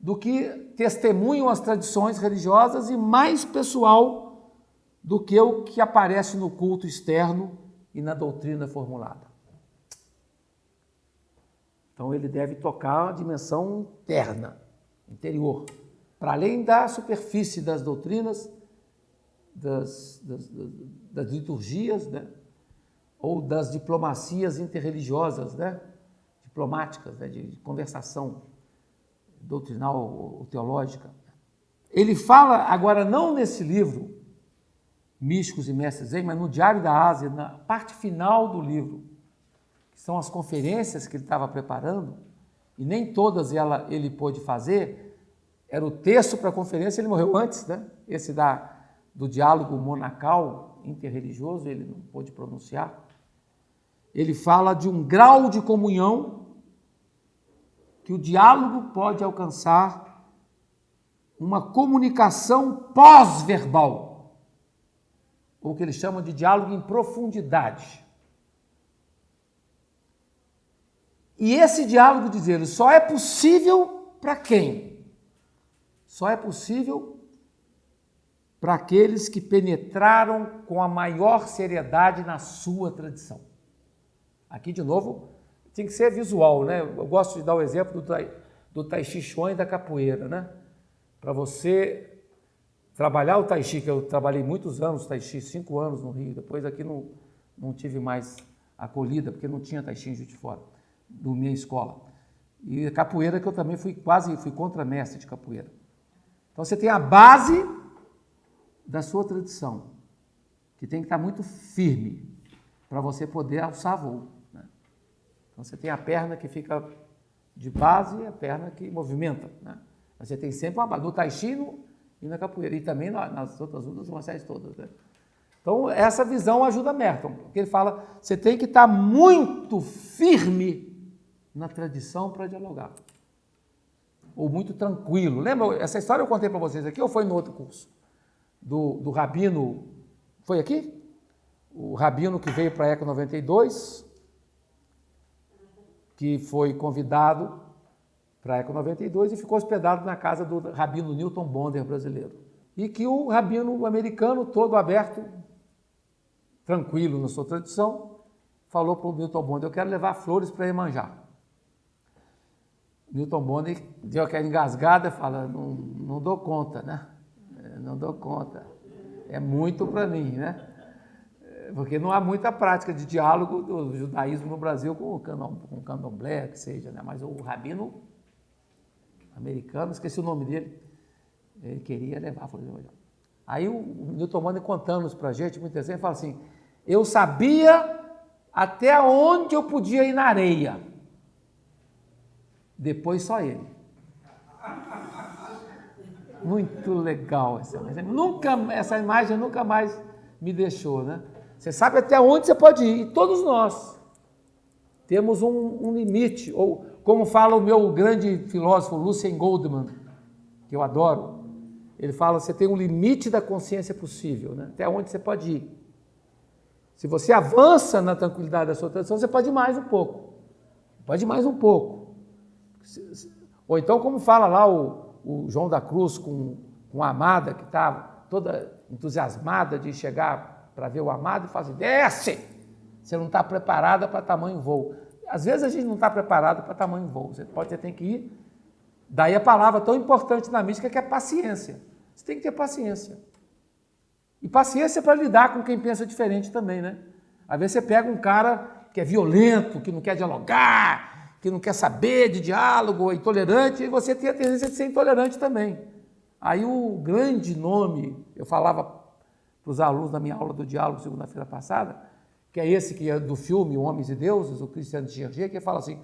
[SPEAKER 1] do que testemunham as tradições religiosas e mais pessoal do que o que aparece no culto externo e na doutrina formulada. Então ele deve tocar a dimensão interna, interior, para além da superfície das doutrinas, das liturgias, né? Ou das diplomacias interreligiosas, né? Diplomáticas, né? De conversação doutrinal ou teológica. Ele fala, agora não nesse livro, Místicos e Mestres Zen, mas no Diário da Ásia, na parte final do livro, que são as conferências que ele estava preparando, e nem todas ele pôde fazer, era o texto para a conferência, ele morreu antes, né? Esse do diálogo monacal interreligioso, ele não pôde pronunciar. Ele fala de um grau de comunhão que o diálogo pode alcançar, uma comunicação pós-verbal, ou que ele chama de diálogo em profundidade. E esse diálogo, diz ele, só é possível para quem? Só é possível para aqueles que penetraram com a maior seriedade na sua tradição. Aqui, de novo, tem que ser visual, né? Eu gosto de dar o exemplo do Tai Chi Chuan e da capoeira, né? Para você trabalhar o Tai Chi, que eu trabalhei muitos anos Tai Chi, 5 anos no Rio, depois aqui não tive mais acolhida, porque não tinha Tai Chi em Juiz de Fora, da minha escola. E capoeira que eu também fui contramestre de capoeira. Então você tem a base da sua tradição, que tem que estar muito firme para você poder alçar voo, né? Então você tem a perna que fica de base e a perna que movimenta, né? Você tem sempre uma base, no tai chi e na capoeira, e também nas outras lutas marciais todas, né? Então essa visão ajuda Merton, porque ele fala, você tem que estar muito firme na tradição para dialogar. Ou muito tranquilo. Lembra, essa história eu contei para vocês aqui ou foi no outro curso? Do Rabino, foi aqui? O Rabino que veio para a ECA 92, que foi convidado para a ECA 92 e ficou hospedado na casa do Rabino Newton Bonder brasileiro. E que o Rabino americano, todo aberto, tranquilo na sua tradição, falou para o Newton Bonder, eu quero levar flores para Iemanjá. Newton Bonder deu aquela engasgada e fala, não dou conta, né? Não dou conta. É muito para mim, né? Porque não há muita prática de diálogo do judaísmo no Brasil com o candomblé, que seja, né? Mas o rabino americano, esqueci o nome dele, ele queria levar flores de Iemanjá. Aí o Newton Bonder contando para a gente, muito interessante, fala assim, eu sabia até onde eu podia ir na areia. Depois só ele. Muito legal essa imagem. Essa imagem nunca mais me deixou, né? Você sabe até onde você pode ir. E todos nós temos um limite. Ou, como fala o meu grande filósofo, Lucien Goldman, que eu adoro, ele fala, você tem um limite da consciência possível, né? Até onde você pode ir. Se você avança na tranquilidade da sua tradição, você pode ir mais um pouco. Pode ir mais um pouco. Ou então, como fala lá o João da Cruz com a amada, que estava toda entusiasmada de chegar para ver o amado, e fala assim, desce! Você não está preparada para tamanho voo. Às vezes a gente não está preparado para tamanho voo. Você tem que ir. Daí a palavra tão importante na mística que é paciência. Você tem que ter paciência. E paciência para lidar com quem pensa diferente também, né? Às vezes você pega um cara que é violento, que não quer dialogar, que não quer saber de diálogo, é intolerante, e você tem a tendência de ser intolerante também. Aí o grande nome, eu falava para os alunos da minha aula do diálogo segunda-feira passada, que é esse que é do filme Homens e Deuses, o Christian Didier, que fala assim,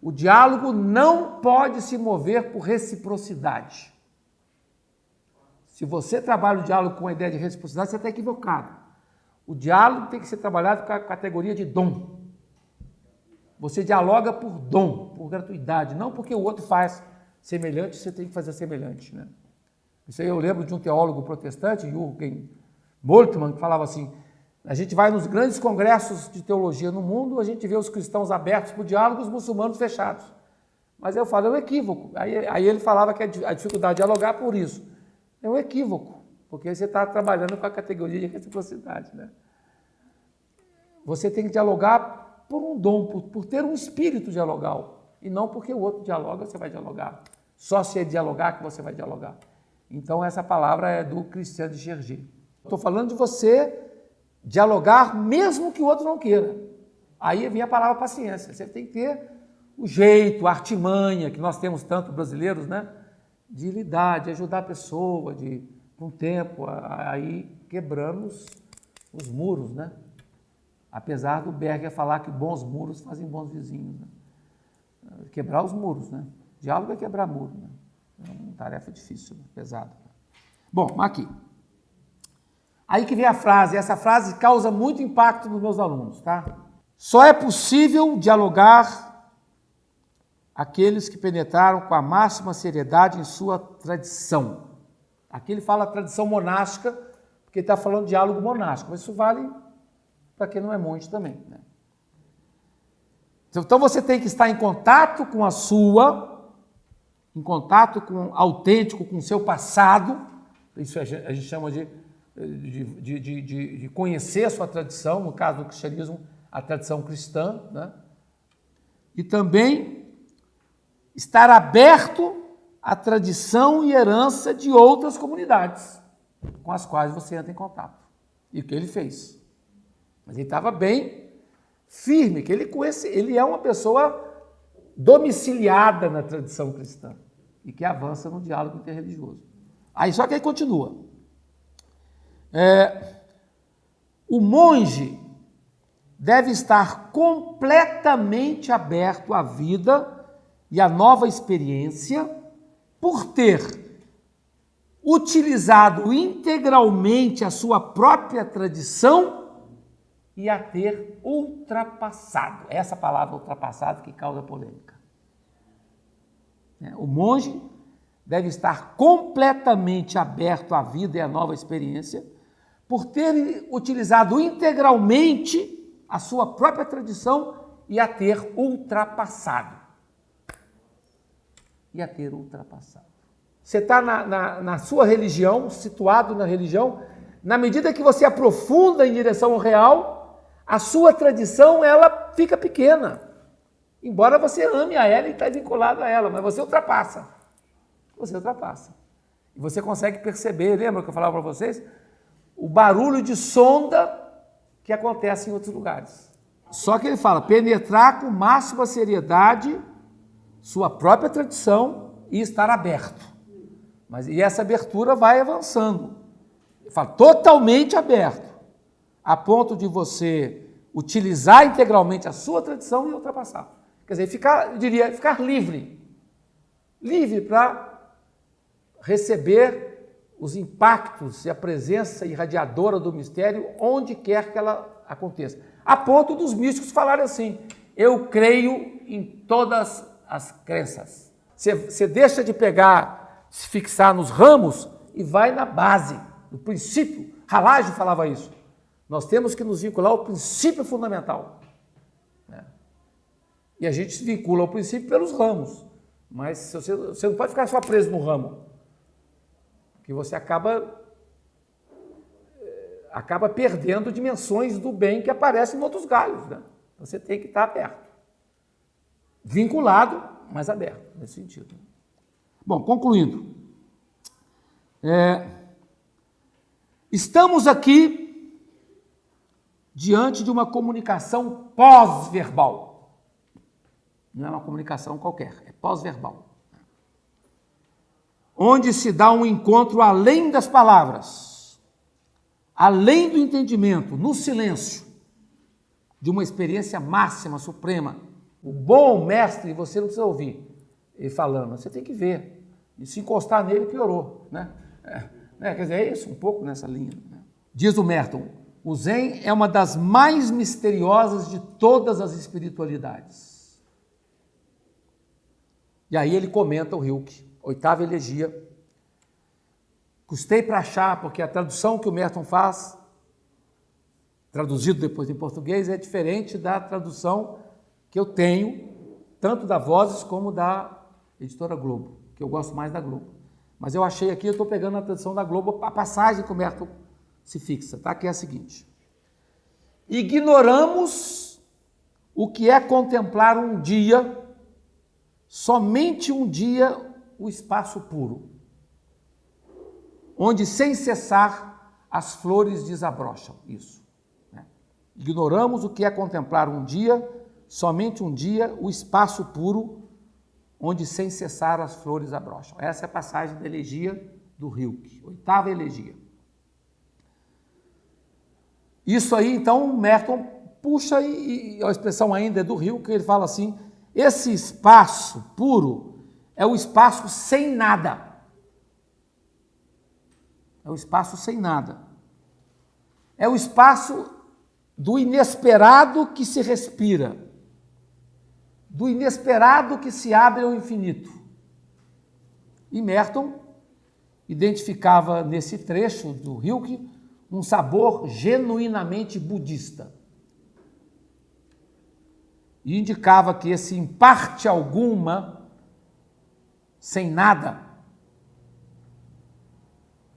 [SPEAKER 1] o diálogo não pode se mover por reciprocidade. Se você trabalha o diálogo com a ideia de reciprocidade, você está equivocado. O diálogo tem que ser trabalhado com a categoria de dom. Você dialoga por dom, por gratuidade, não porque o outro faz semelhante, você tem que fazer semelhante, né? Isso aí eu lembro de um teólogo protestante, Jürgen Moltmann, que falava assim, a gente vai nos grandes congressos de teologia no mundo, a gente vê os cristãos abertos para o diálogo e os muçulmanos fechados. Mas eu falo, é um equívoco. Aí ele falava que a dificuldade de dialogar por isso. É um equívoco, porque você está trabalhando com a categoria de reciprocidade, né? Você tem que dialogar por um dom, por ter um espírito dialogal, e não porque o outro dialoga, você vai dialogar. Só se é dialogar que você vai dialogar. Então essa palavra é do Christian de Gerger. Estou falando de você dialogar mesmo que o outro não queira. Aí vem a palavra paciência. Você tem que ter o jeito, a artimanha, que nós temos tanto brasileiros, né? De lidar, de ajudar a pessoa, com o tempo, aí quebramos os muros, né? Apesar do Berger falar que bons muros fazem bons vizinhos, né? Quebrar os muros, né? Diálogo é quebrar muro, né? É uma tarefa difícil, né? Pesada. Bom, aqui. Aí que vem a frase, essa frase causa muito impacto nos meus alunos, tá? Só é possível dialogar aqueles que penetraram com a máxima seriedade em sua tradição. Aqui ele fala tradição monástica, porque ele está falando de diálogo monástico, mas isso vale para quem não é monge também, né? Então você tem que estar em contato com em contato com autêntico, com o seu passado, isso a gente chama de conhecer a sua tradição, no caso do cristianismo, a tradição cristã, né? E também estar aberto à tradição e herança de outras comunidades com as quais você entra em contato. E o que ele fez? Mas ele estava bem firme, que ele é uma pessoa domiciliada na tradição cristã e que avança no diálogo interreligioso. Só que aí continua. O monge deve estar completamente aberto à vida e à nova experiência por ter utilizado integralmente a sua própria tradição e a ter ultrapassado. Essa palavra ultrapassado que causa polêmica. O monge deve estar completamente aberto à vida e à nova experiência por ter utilizado integralmente a sua própria tradição e a ter ultrapassado. Você está na sua religião, situado na religião, na medida que você aprofunda em direção ao real, a sua tradição, ela fica pequena. Embora você ame a ela e está vinculado a ela, mas você ultrapassa. E você consegue perceber, lembra que eu falava para vocês? O barulho de sonda que acontece em outros lugares. Só que ele fala, penetrar com máxima seriedade sua própria tradição e estar aberto. E essa abertura vai avançando. Ele fala, totalmente aberto, a ponto de você utilizar integralmente a sua tradição e ultrapassar. Quer dizer, ficar livre. Livre para receber os impactos e a presença irradiadora do mistério onde quer que ela aconteça. A ponto dos místicos falarem assim, eu creio em todas as crenças. Você deixa de se fixar nos ramos e vai na base, no princípio. Halage falava isso. Nós temos que nos vincular ao princípio fundamental. E a gente se vincula ao princípio pelos ramos. Mas você não pode ficar só preso no ramo. Que você acaba perdendo dimensões do bem que aparecem em outros galhos. Você tem que estar aberto. Vinculado, mas aberto, nesse sentido. Bom, concluindo. Estamos aqui diante de uma comunicação pós-verbal. Não é uma comunicação qualquer, é pós-verbal. Onde se dá um encontro além das palavras, além do entendimento, no silêncio, de uma experiência máxima, suprema. O bom mestre, você não precisa ouvir ele falando, você tem que ver. E se encostar nele, piorou. Quer dizer, é isso, um pouco nessa linha. Diz o Merton, o Zen é uma das mais misteriosas de todas as espiritualidades. E aí ele comenta o Rilke, 8ª elegia. Custei para achar, porque a tradução que o Merton faz, traduzido depois em português, é diferente da tradução que eu tenho, tanto da Vozes como da Editora Globo, que eu gosto mais da Globo. Mas eu achei aqui, eu estou pegando a tradução da Globo, a passagem que o Merton se fixa, tá? Que é a seguinte. Ignoramos o que é contemplar um dia, somente um dia, o espaço puro, onde sem cessar as flores desabrocham. Isso. Ignoramos o que é contemplar um dia, somente um dia, o espaço puro, onde sem cessar as flores abrocham. Essa é a passagem da elegia do Rilke, 8ª elegia. Isso aí, então, o Merton puxa, e a expressão ainda é do Rilke, ele fala assim, esse espaço puro é o espaço sem nada. É o espaço sem nada. É o espaço do inesperado que se respira, do inesperado que se abre ao infinito. E Merton identificava nesse trecho do Rilke um sabor genuinamente budista. E indicava que esse em parte alguma, sem nada,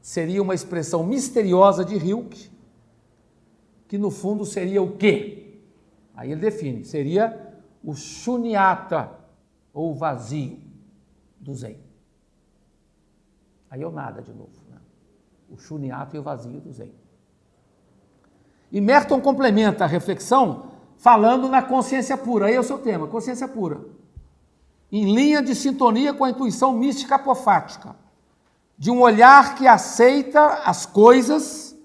[SPEAKER 1] seria uma expressão misteriosa de Rilke, que no fundo seria o quê? Aí ele define, seria o shunyata, ou vazio, do Zen. Aí é o nada de novo, o shunyata e o vazio do Zen. E Merton complementa a reflexão falando na consciência pura, aí é o seu tema, consciência pura. em linha de sintonia com a intuição mística apofática, de um olhar que aceita as coisas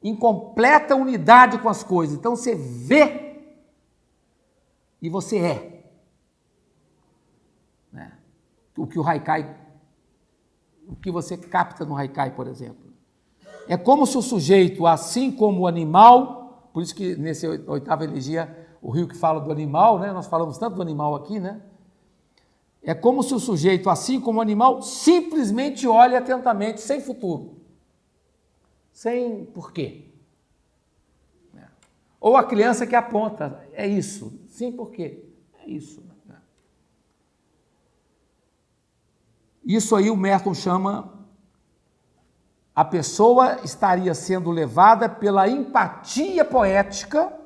[SPEAKER 1] em completa unidade com as coisas. Então você vê e você é. Né? O que o Haikai, o que você capta no Haikai, por exemplo. É como se o sujeito, assim como o animal, por isso que nesse oitava elegia, o Rio que fala do animal, né? Nós falamos tanto do animal aqui, né? É como se o sujeito, assim como o animal, simplesmente olhe atentamente, sem futuro, sem porquê. Ou a criança que aponta, é isso, sim, porquê? É isso. Isso aí o Merton chama, a pessoa estaria sendo levada pela empatia poética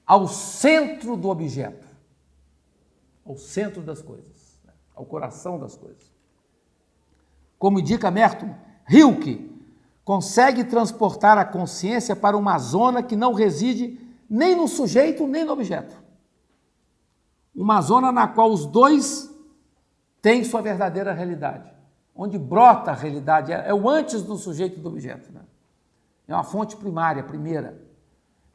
[SPEAKER 1] ao centro do objeto, ao centro das coisas, ao coração das coisas. Como indica Merton, Rilke consegue transportar a consciência para uma zona que não reside nem no sujeito nem no objeto. Uma zona na qual os dois têm sua verdadeira realidade, onde brota a realidade, é o antes do sujeito e do objeto. Né? É uma fonte primária, primeira.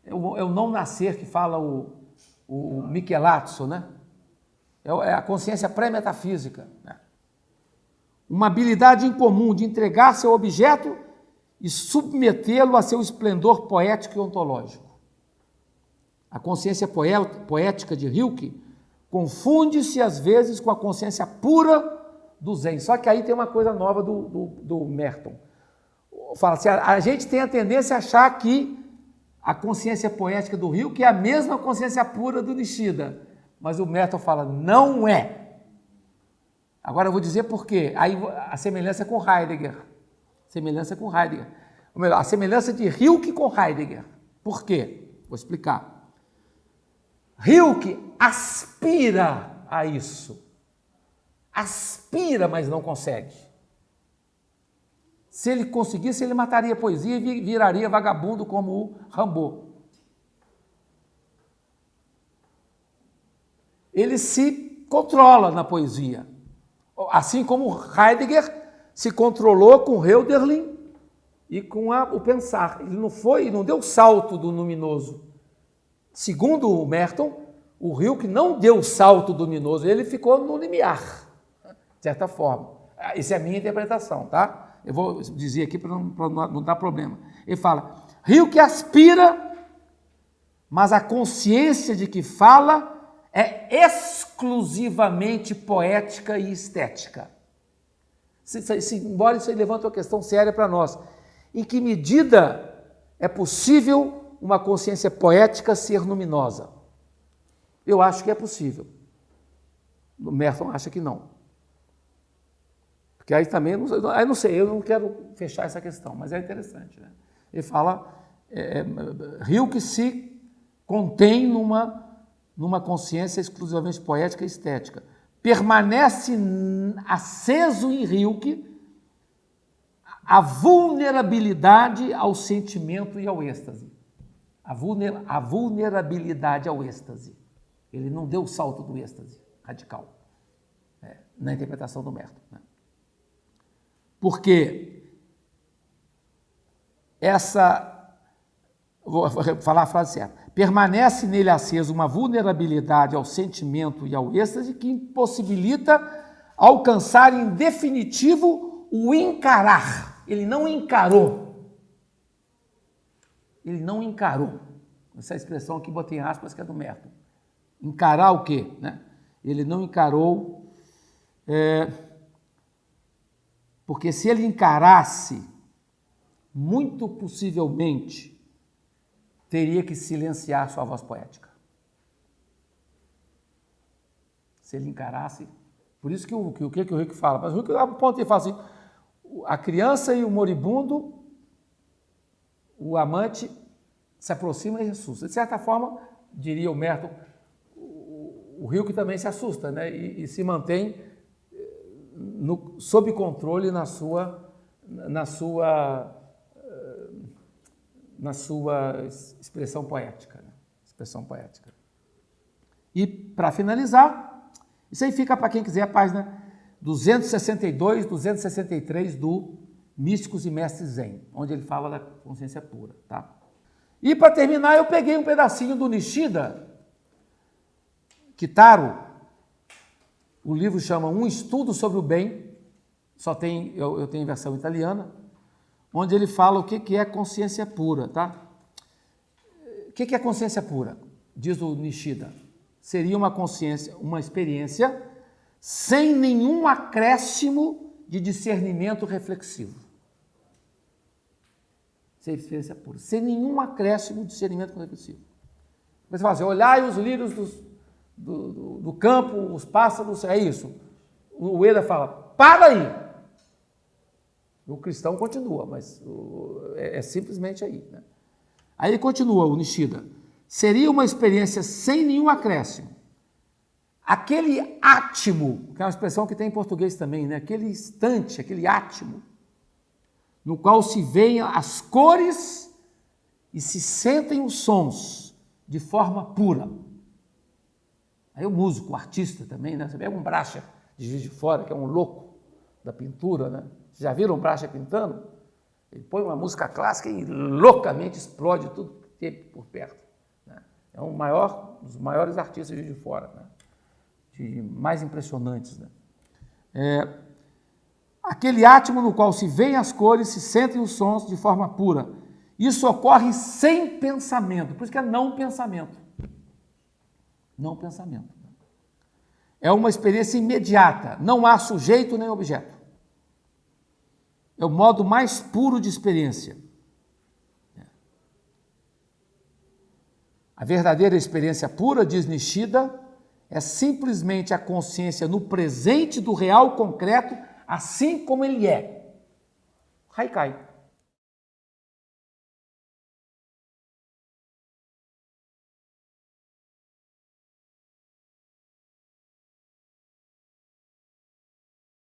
[SPEAKER 1] É o não nascer que fala o Michelazzo, né? É a consciência pré-metafísica. Né? Uma habilidade incomum de entregar-se ao objeto e submetê-lo a seu esplendor poético e ontológico. A consciência poética de Rilke confunde-se às vezes com a consciência pura do Zen. Só que aí tem uma coisa nova do Merton. Fala assim, a gente tem a tendência a achar que a consciência poética do Rilke é a mesma consciência pura do Nishida. Mas o Merton fala, não é. Agora eu vou dizer por quê. Aí a semelhança com Heidegger. Ou melhor, a semelhança de Rilke com Heidegger. Por quê? Vou explicar. Rilke aspira a isso. Aspira, mas não consegue. Se ele conseguisse, ele mataria a poesia e viraria vagabundo como o Rimbaud. Ele se controla na poesia. Assim como Heidegger se controlou com Hölderlin e com o pensar. Ele não deu o salto do luminoso. Segundo o Merton, o Rilke não deu o salto do luminoso, ele ficou no limiar, de certa forma. Essa é a minha interpretação, tá? Eu vou dizer aqui para não dar problema. Ele fala, Rilke aspira, mas a consciência de que fala é exclusivamente poética e estética. Embora isso aí levante uma questão séria para nós. Em que medida é possível uma consciência poética ser luminosa? Eu acho que é possível. O Merton acha que não. Porque aí também, aí não sei, eu não quero fechar essa questão, mas é interessante. Né? Ele fala, Rilke se contém numa consciência exclusivamente poética e estética. Permanece aceso em Rilke a vulnerabilidade ao sentimento e ao êxtase. A vulnerabilidade ao êxtase. Ele não deu o salto do êxtase radical, na interpretação do Merton. Né? Porque vou falar a frase certa, permanece nele acesa uma vulnerabilidade ao sentimento e ao êxtase que impossibilita alcançar em definitivo o encarar. Ele não encarou. Essa expressão aqui botei em aspas que é do Merton. Encarar o quê? Né? Ele não encarou, porque se ele encarasse, muito possivelmente teria que silenciar sua voz poética. Se ele encarasse, por isso que o Rilke fala, mas o Rilke dá um ponto e fala assim, a criança e o moribundo, o amante se aproxima e assusta. De certa forma, diria o Merton, o Rilke também se assusta, né? E se mantém sob controle na sua expressão poética. Né? E, para finalizar, Isso aí fica para quem quiser a página 262, 263 do Místicos e Mestres Zen, onde ele fala da consciência pura, tá? E para terminar, eu peguei um pedacinho do Nishida Kitaro. O livro chama Um Estudo sobre o Bem, eu tenho versão italiana, onde ele fala o que é consciência pura, tá? O que é consciência pura? Diz o Nishida. Seria uma consciência, uma experiência sem nenhum acréscimo de discernimento reflexivo. Sem experiência pura. Sem nenhum acréscimo de discernimento reflexivo. Você fala assim, olhai os lírios do campo, os pássaros, é isso. O Ueda fala, para aí! O cristão continua, mas é simplesmente aí. Né? Aí continua o Nishida. Seria uma experiência sem nenhum acréscimo. Aquele átimo, que é uma expressão que tem em português também, né? Aquele instante, aquele átimo, no qual se veem as cores e se sentem os sons de forma pura. Aí o músico, o artista também, né? Você pega um Bracha de Juiz de Fora, que é um louco da pintura, né? Vocês já viram um Bracha pintando? Ele põe uma música clássica e loucamente explode tudo por perto. Né? É um dos maiores artistas de Juiz de Fora, né? De mais impressionantes. Né? Aquele átimo no qual se veem as cores, se sentem os sons de forma pura. Isso ocorre sem pensamento, por isso que é não pensamento. Não pensamento. É uma experiência imediata, não há sujeito nem objeto. É o modo mais puro de experiência. A verdadeira experiência pura, diz Nishida, é simplesmente a consciência no presente do real concreto, assim como ele é. Haikai.